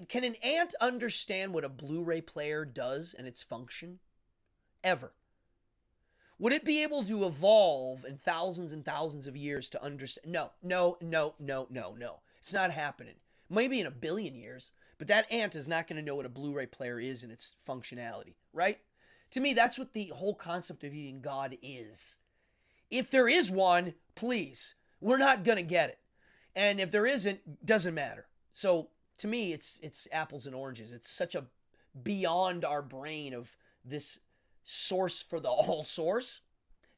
Speaker 1: can an ant understand what a Blu-ray player does and its function? Ever. Would it be able to evolve in thousands and thousands of years to understand? No. It's not happening. Maybe in 1 billion years, but that ant is not going to know what a Blu-ray player is and its functionality, right? To me, that's what the whole concept of being God is. If there is one, please, we're not going to get it. And if there isn't, doesn't matter. So to me, it's apples and oranges. It's such a beyond our brain of this source for the all source,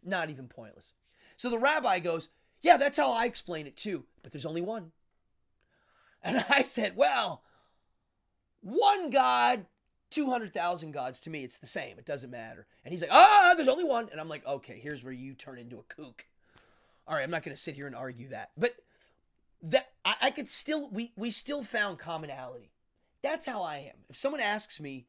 Speaker 1: not even pointless. So the rabbi goes, yeah, that's how I explain it too, but there's only one. And I said, well, one God, 200,000 gods, to me, it's the same. It doesn't matter. And he's like, there's only one. And I'm like, okay, here's where you turn into a kook. All right, I'm not going to sit here and argue that. But that I could still, we still found commonality. That's how I am. If someone asks me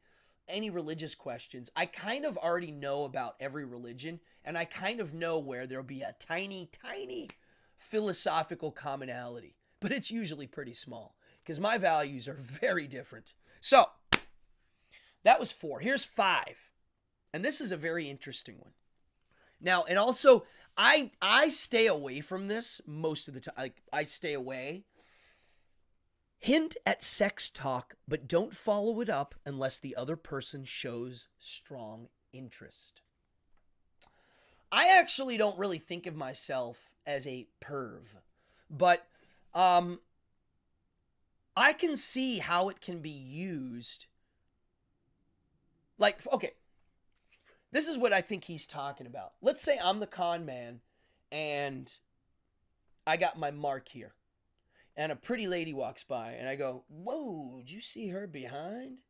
Speaker 1: any religious questions, I kind of already know about every religion, and I kind of know where there'll be a tiny, tiny philosophical commonality. But it's usually pretty small, because my values are very different. So, that was 4. Here's 5. And this is a very interesting one. Now, and also, I stay away from this most of the time. Like, I stay away. Hint at sex talk, but don't follow it up unless the other person shows strong interest. I actually don't really think of myself as a perv, but I can see how it can be used. Like, okay, this is what I think he's talking about. Let's say I'm the con man and I got my mark here. And a pretty lady walks by and I go, whoa, did you see her behind?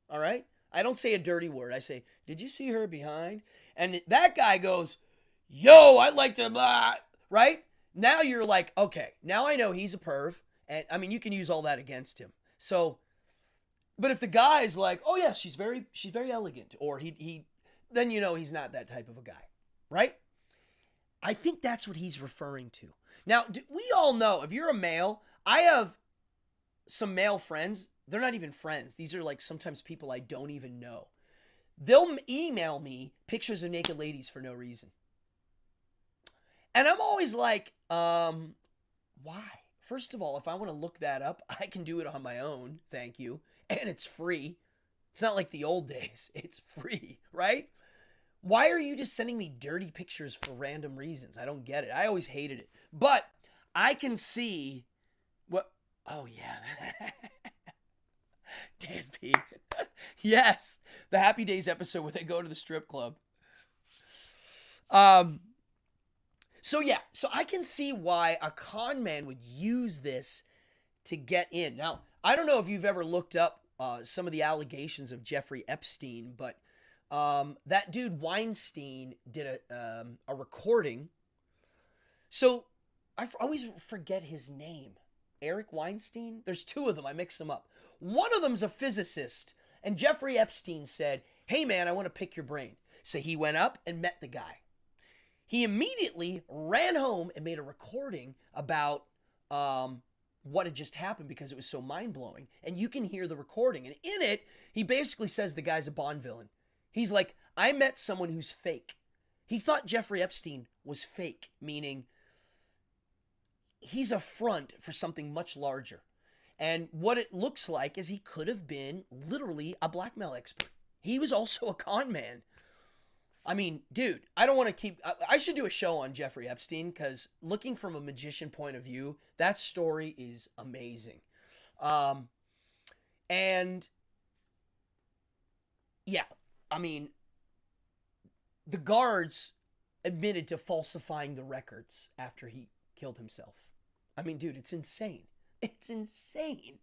Speaker 1: All right. I don't say a dirty word. I say, did you see her behind? And that guy goes, yo, I'd like to, blah, right? Now you're like, okay, now I know he's a perv. And I mean, you can use all that against him. So, but if the guy's like, oh yeah, she's very elegant, or then you know he's not that type of a guy, right? I think that's what he's referring to. Now, we all know, if you're a male, I have some male friends. They're not even friends. These are like sometimes people I don't even know. They'll email me pictures of naked ladies for no reason. And I'm always like, why? First of all, if I want to look that up, I can do it on my own. Thank you. And it's free. It's not like the old days. It's free, right? Why are you just sending me dirty pictures for random reasons? I don't get it. I always hated it. But I can see what... Oh, yeah. Dan P. Yes. The Happy Days episode where they go to the strip club. So, yeah. So I can see why a con man would use this to get in. Now, I don't know if you've ever looked up some of the allegations of Jeffrey Epstein, but that dude Weinstein did a recording. So I always forget his name. Eric Weinstein? There's 2 of them. I mix them up. One of them's a physicist. And Jeffrey Epstein said, hey man, I want to pick your brain. So he went up and met the guy. He immediately ran home and made a recording about what had just happened because it was so mind-blowing. And you can hear the recording. And in it, he basically says the guy's a Bond villain. He's like, I met someone who's fake. He thought Jeffrey Epstein was fake, meaning he's a front for something much larger. And what it looks like is he could have been literally a blackmail expert. He was also a con man. I mean, dude, I don't want to keep... I should do a show on Jeffrey Epstein, because looking from a magician point of view, that story is amazing. And yeah, I mean, the guards admitted to falsifying the records after he killed himself. I mean, dude, it's insane. It's insane.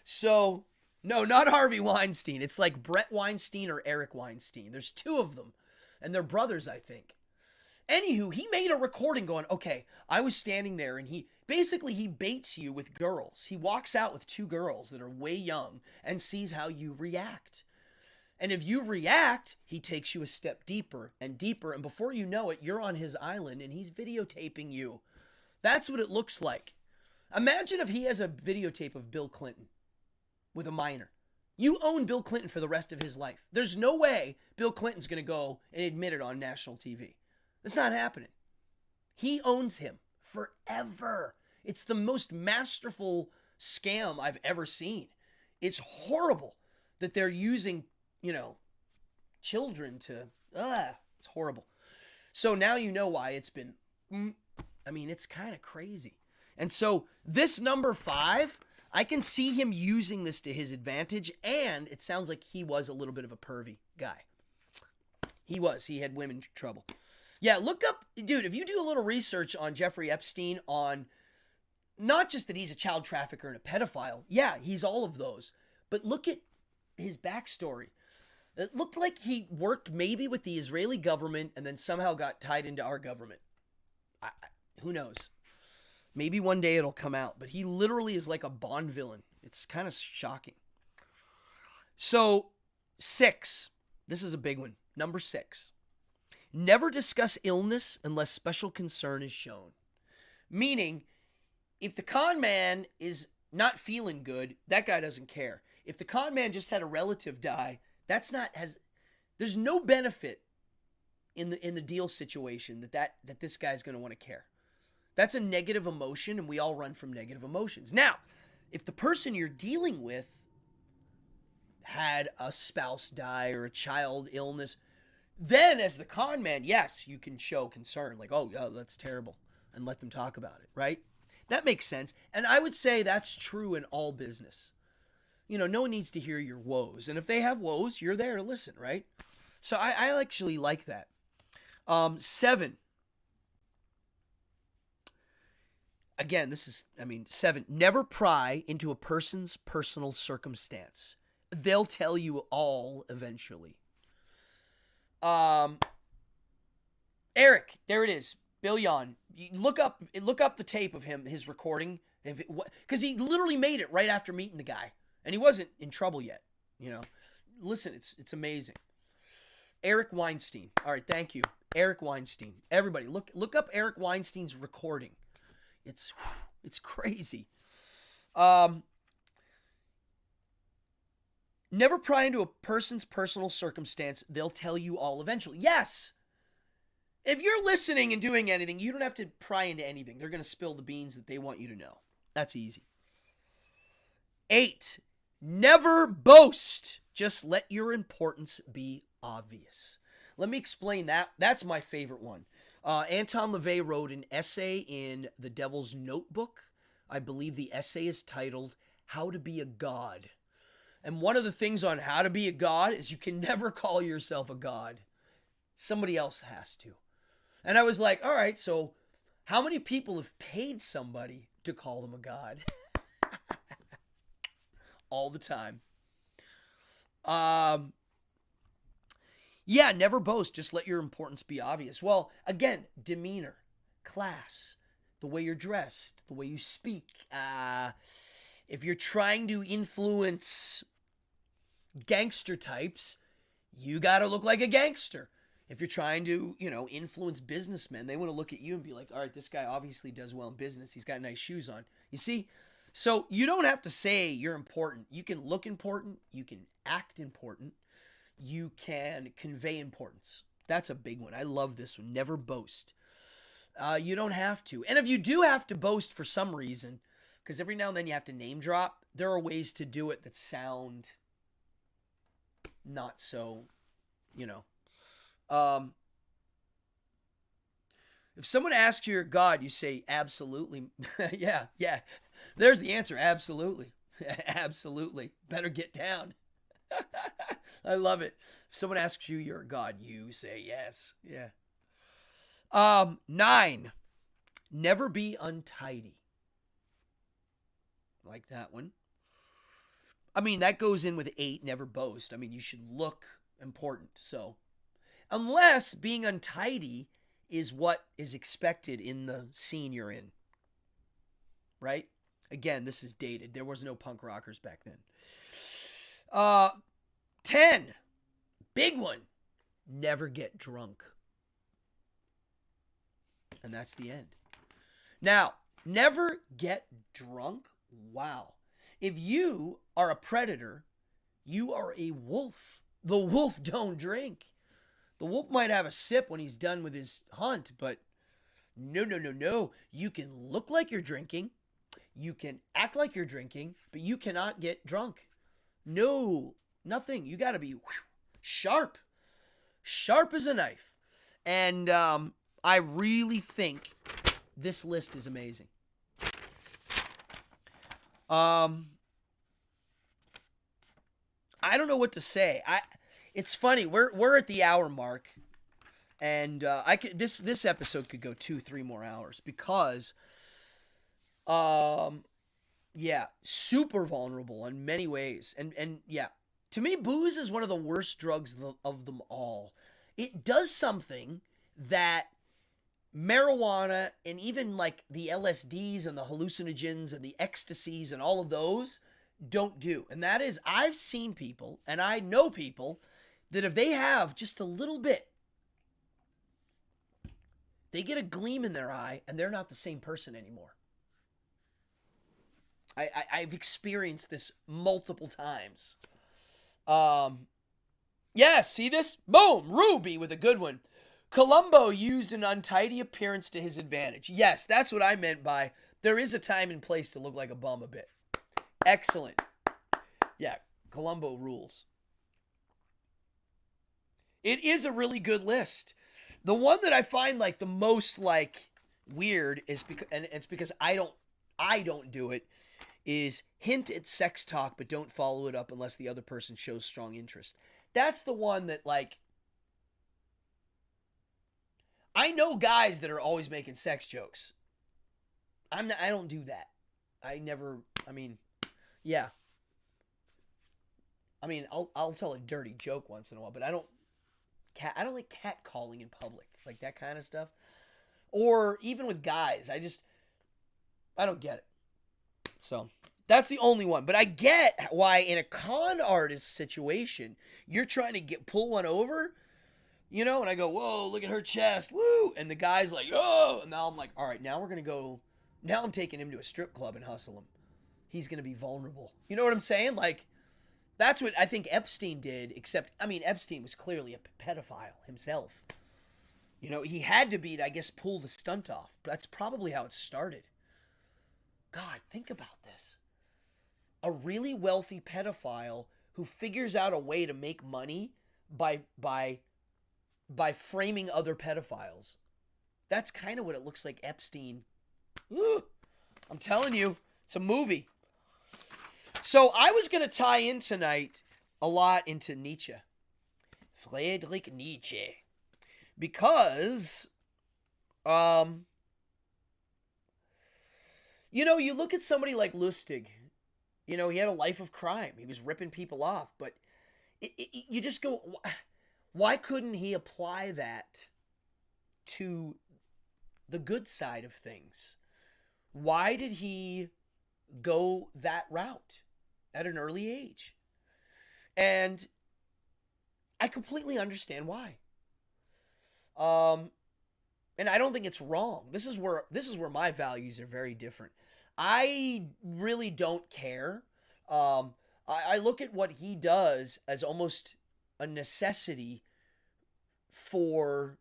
Speaker 1: So, no, not Harvey Weinstein. It's like Brett Weinstein or Eric Weinstein. There's two of them, and they're brothers, I think. Anywho, he made a recording going, okay, I was standing there, and he baits you with girls. He walks out with two girls that are way young and sees how you react. And if you react, he takes you a step deeper and deeper, and before you know it, you're on his island, and he's videotaping you. That's what it looks like. Imagine if he has a videotape of Bill Clinton with a minor. You own Bill Clinton for the rest of his life. There's no way Bill Clinton's going to go and admit it on national TV. It's not happening. He owns him forever. It's the most masterful scam I've ever seen. It's horrible that they're using, children to, it's horrible. So now you know why it's been, it's kind of crazy. And so this number 5, I can see him using this to his advantage, and it sounds like he was a little bit of a pervy guy. He had women trouble. Yeah, look up, dude, if you do a little research on Jeffrey Epstein, on not just that he's a child trafficker and a pedophile. Yeah, he's all of those. But look at his backstory. It looked like he worked maybe with the Israeli government and then somehow got tied into our government. Who knows? Maybe one day it'll come out. But he literally is like a Bond villain. It's kind of shocking. So, 6. This is a big one. Number 6. Never discuss illness unless special concern is shown. Meaning, if the con man is not feeling good, that guy doesn't care. If the con man just had a relative die, there's no benefit in the deal situation that this guy's going to want to care. That's a negative emotion, and we all run from negative emotions. Now, if the person you're dealing with had a spouse die or a child illness, then as the con man, yes, you can show concern. Like, oh, that's terrible. And let them talk about it, right? That makes sense. And I would say that's true in all business. No one needs to hear your woes. And if they have woes, you're there to listen, right? So I actually like that. 7. Again, 7. Never pry into a person's personal circumstance. They'll tell you all eventually. Eric, there it is. Billion. Look up the tape of him, his recording, because he literally made it right after meeting the guy, and he wasn't in trouble yet. Listen, it's amazing. Eric Weinstein. All right, thank you, Eric Weinstein. Everybody, look up Eric Weinstein's recording. It's crazy. Never pry into a person's personal circumstance. They'll tell you all eventually. Yes. If you're listening and doing anything, you don't have to pry into anything. They're going to spill the beans that they want you to know. That's easy. 8. Never boast. Just let your importance be obvious. Let me explain that. That's my favorite one. Anton LaVey wrote an essay in The Devil's Notebook. I believe the essay is titled How to Be a God. And one of the things on how to be a god is you can never call yourself a god. Somebody else has to. And I was like, all right, so how many people have paid somebody to call them a god? All the time. Yeah, never boast. Just let your importance be obvious. Well, again, demeanor, class, the way you're dressed, the way you speak. If you're trying to influence gangster types, you got to look like a gangster. If you're trying to, influence businessmen, they want to look at you and be like, all right, this guy obviously does well in business. He's got nice shoes on. You see? So you don't have to say you're important. You can look important. You can act important. You can convey importance. That's a big one. I love this one. Never boast. You don't have to. And if you do have to boast for some reason, because every now and then you have to name drop. There are ways to do it that sound not so, you know. If someone asks you your God, you say, absolutely. Yeah. There's the answer. Absolutely. Absolutely. Better get down. I love it. If someone asks you your God, you say yes. Yeah. 9. Never be untidy. Like that one. I mean, that goes in with 8, never boast. I mean, you should look important. So, unless being untidy is what is expected in the scene you're in. Right? Again, this is dated. There was no punk rockers back then. 10. Big one. Never get drunk. And that's the end. Now, never get drunk? Wow. If you are a predator, you are a wolf. The wolf don't drink. The wolf might have a sip when he's done with his hunt, but no. You can look like you're drinking. You can act like you're drinking, but you cannot get drunk. No, nothing. You got to be sharp. Sharp as a knife. And I really think this list is amazing. I don't know what to say. It's funny. We're at the hour mark, and this episode could go 2-3 more hours because, super vulnerable in many ways, and yeah, to me, booze is one of the worst drugs of them all. It does something that marijuana and even like the LSDs and the hallucinogens and the ecstasies and all of those don't do. And that is, I've seen people and I know people that if they have just a little bit, they get a gleam in their eye and they're not the same person anymore. I've experienced this multiple times. Yeah, see this? Boom! Ruby with a good one. Columbo used an untidy appearance to his advantage. Yes, that's what I meant by there is a time and place to look like a bum a bit. Excellent. Yeah, Columbo rules. It is a really good list. The one that I find like the most like weird is because, and it's because I don't do it, is hint at sex talk but don't follow it up unless the other person shows strong interest. That's the one that like I know guys that are always making sex jokes. I don't do that. Yeah. I mean, I'll tell a dirty joke once in a while, but I don't like catcalling in public, like that kind of stuff. Or even with guys, I don't get it. So, that's the only one. But I get why in a con artist situation, you're trying to pull one over. You know, and I go, whoa, look at her chest, woo! And the guy's like, oh! And now I'm like, all right, now we're going to go, now I'm taking him to a strip club and hustle him. He's going to be vulnerable. You know what I'm saying? Like, that's what I think Epstein did, except, I mean, Epstein was clearly a pedophile himself. You know, he had to be, I guess, pull the stunt off. That's probably how it started. God, think about this. A really wealthy pedophile who figures out a way to make money by framing other pedophiles. That's kind of what it looks like Epstein. Ooh, I'm telling you, it's a movie. So I was going to tie in tonight a lot into Nietzsche. Friedrich Nietzsche. Because, you know, you look at somebody like Lustig. You know, he had a life of crime. He was ripping people off. But you just go, why couldn't he apply that to the good side of things? Why did he go that route at an early age? And I completely understand why. And I don't think it's wrong. This is where my values are very different. I really don't care. I look at what he does as almost a necessity for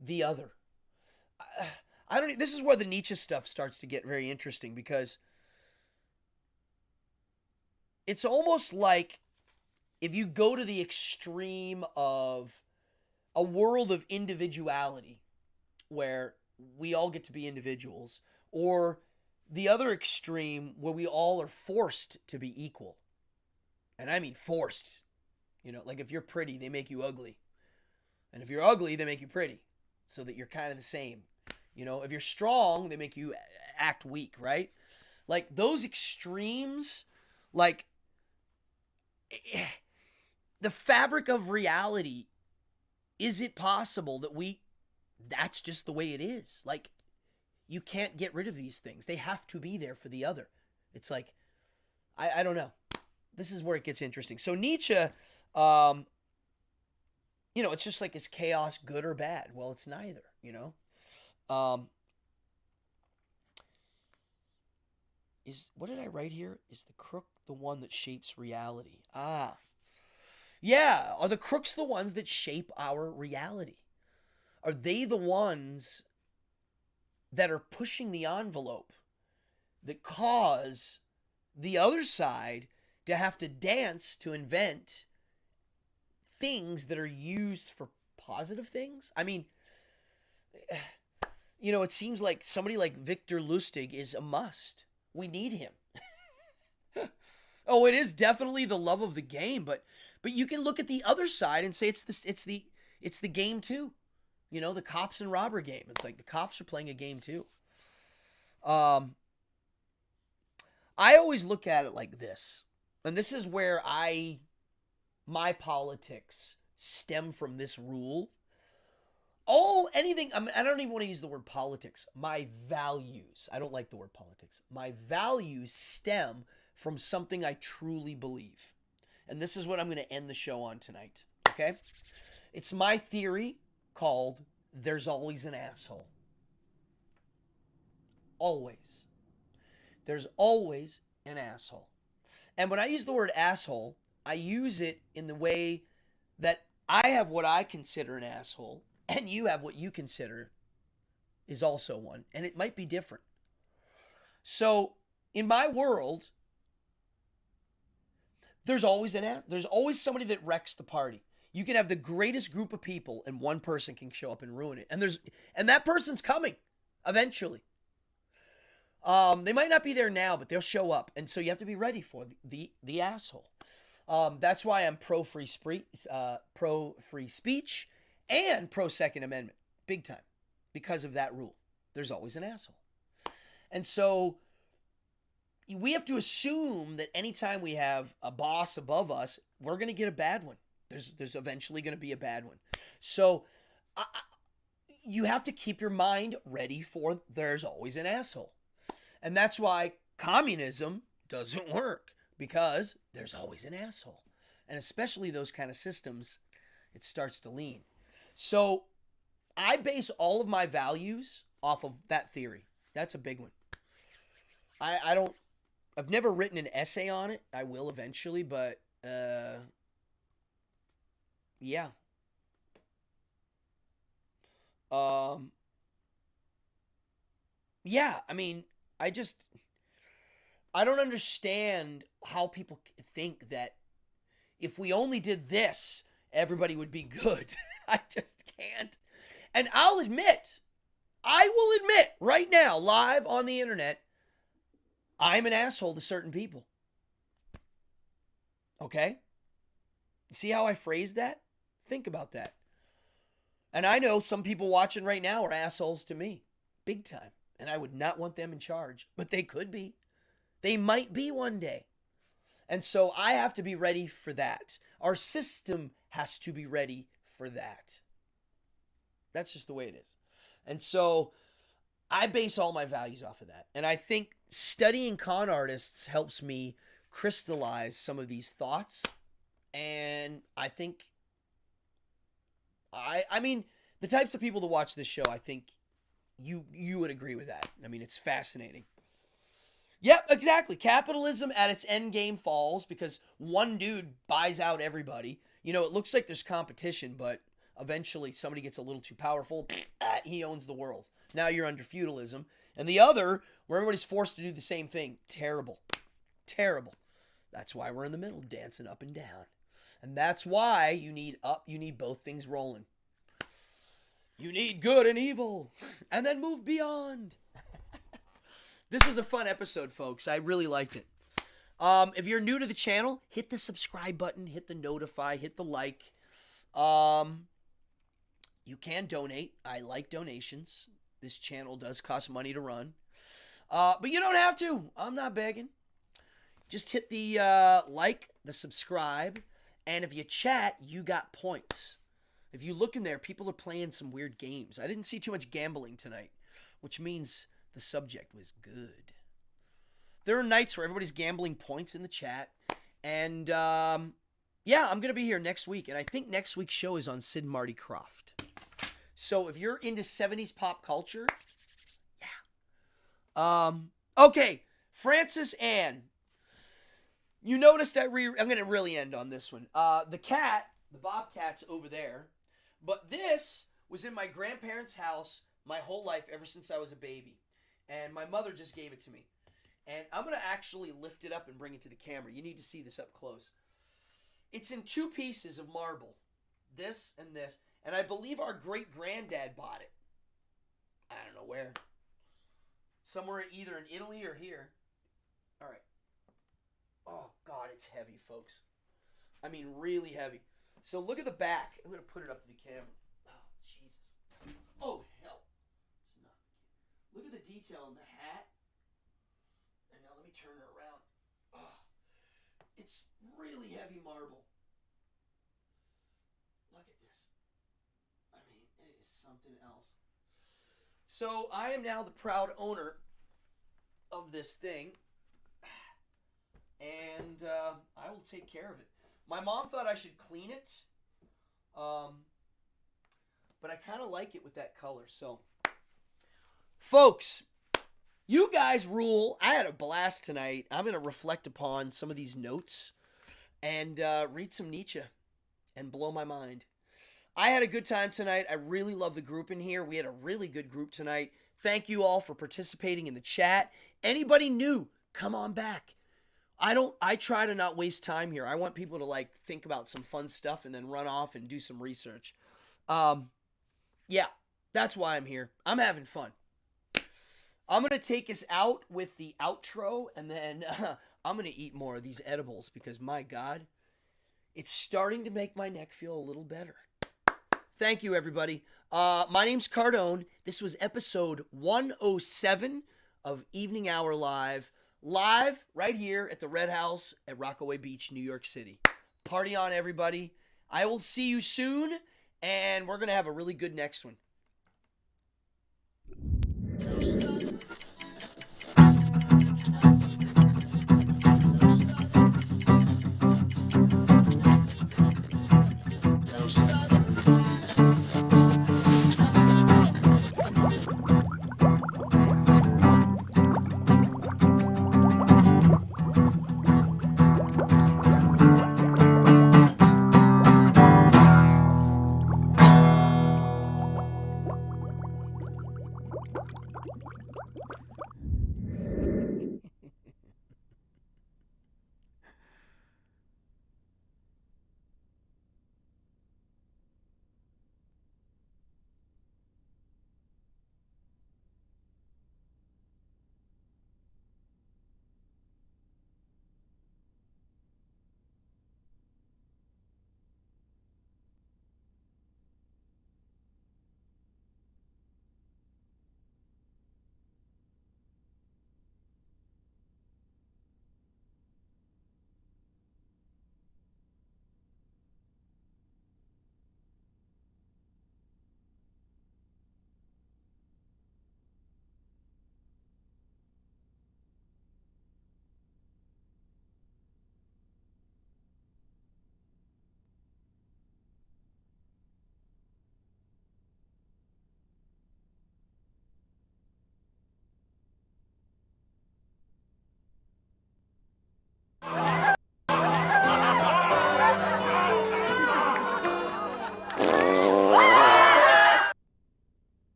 Speaker 1: the other. This is where the Nietzsche stuff starts to get very interesting, because it's almost like if you go to the extreme of a world of individuality where we all get to be individuals, or the other extreme where we all are forced to be equal. And I mean forced. Like if you're pretty, they make you ugly. And if you're ugly, they make you pretty, so that you're kind of the same. If you're strong, they make you act weak, right? Like those extremes, like the fabric of reality, is it possible that that's just the way it is? Like, you can't get rid of these things. They have to be there for the other. It's like, I don't know. This is where it gets interesting. So Nietzsche, it's just like, is chaos good or bad? Well, it's neither, what did I write here? Is the crook the one that shapes reality? Yeah. Are the crooks the ones that shape our reality? Are they the ones that are pushing the envelope that cause the other side to have to dance to invent things that are used for positive things? I mean, it seems like somebody like Victor Lustig is a must. We need him. Oh, it is definitely the love of the game, but you can look at the other side and say it's the game too. The cops and robber game. It's like the cops are playing a game too. I always look at it like this, and this is where my politics stem from this rule. I don't even want to use the word politics. My values. I don't like the word politics. My values stem from something I truly believe. And this is what I'm going to end the show on tonight. Okay? It's my theory called there's always an asshole. Always. There's always an asshole. And when I use the word asshole, I use it in the way that I have what I consider an asshole, and you have what you consider is also one. And it might be different. So, in my world, there's always somebody that wrecks the party. You can have the greatest group of people, and one person can show up and ruin it. And that person's coming eventually. They might not be there now, but they'll show up. And so you have to be ready for the asshole. That's why I'm pro free speech and pro Second Amendment, big time, because of that rule. There's always an asshole. And so we have to assume that anytime we have a boss above us, we're going to get a bad one. There's eventually going to be a bad one. So you have to keep your mind ready for there's always an asshole. And that's why communism doesn't work, because there's always an asshole. And especially those kind of systems, it starts to lean. So I base all of my values off of that theory. That's a big one. I've never written an essay on it. I will eventually, but yeah. Yeah, I mean, I don't understand how people think that if we only did this, everybody would be good. I just can't. And I will admit right now, live on the internet, I'm an asshole to certain people. Okay? See how I phrased that? Think about that. And I know some people watching right now are assholes to me. Big time. And I would not want them in charge. But they could be. They might be one day. And so I have to be ready for that. Our system has to be ready for that. That's just the way it is. And so I base all my values off of that. And I think studying con artists helps me crystallize some of these thoughts. And I think, I mean, the types of people that watch this show, I think you would agree with that. I mean, it's fascinating. Yep, exactly. Capitalism at its end game falls because one dude buys out everybody. You know, it looks like there's competition, but eventually somebody gets a little too powerful. He owns the world. Now you're under feudalism. And the other, where everybody's forced to do the same thing. Terrible. Terrible. That's why we're in the middle, dancing up and down. And that's why you need both things rolling. You need good and evil. And then move beyond. This was a fun episode, folks. I really liked it. If you're new to the channel, hit the subscribe button, hit the notify, hit the like. You can donate. I like donations. This channel does cost money to run. But you don't have to. I'm not begging. Just hit the like, the subscribe, and if you chat, you got points. If you look in there, people are playing some weird games. I didn't see too much gambling tonight, which means the subject was good. There are nights where everybody's gambling points in the chat. And, yeah, I'm going to be here next week. And I think next week's show is on Sid and Marty Krofft. So if you're into 70s pop culture, yeah. Okay, Francis Ann. You noticed that I'm going to really end on this one. The bobcat's over there. But this was in my grandparents' house my whole life, ever since I was a baby. And my mother just gave it to me. And I'm going to actually lift it up and bring it to the camera. You need to see this up close. It's in 2 pieces of marble. This and this. And I believe our great-granddad bought it. I don't know where. Somewhere either in Italy or here. All right. Oh, God, it's heavy, folks. I mean, really heavy. So look at the back. I'm going to put it up to the camera. Oh, Jesus. Oh, hell. It's not. Look at the detail in the hat. And now let me turn her around. Oh, it's really heavy marble. Look at this. I mean, it is something else. So I am now the proud owner of this thing. And I will take care of it. My mom thought I should clean it. But I kind of like it with that color. So, folks, you guys rule. I had a blast tonight. I'm going to reflect upon some of these notes and read some Nietzsche and blow my mind. I had a good time tonight. I really love the group in here. We had a really good group tonight. Thank you all for participating in the chat. Anybody new, come on back. I try to not waste time here. I want people to think about some fun stuff and then run off and do some research. Yeah, that's why I'm here. I'm having fun. I'm going to take us out with the outro, and then I'm going to eat more of these edibles because, my God, it's starting to make my neck feel a little better. Thank you, everybody. My name's Cardone. This was episode 107 of Evening Hour Live. Live right here at the Red House at Rockaway Beach, New York City. Party on, everybody. I will see you soon, and we're going to have a really good next one.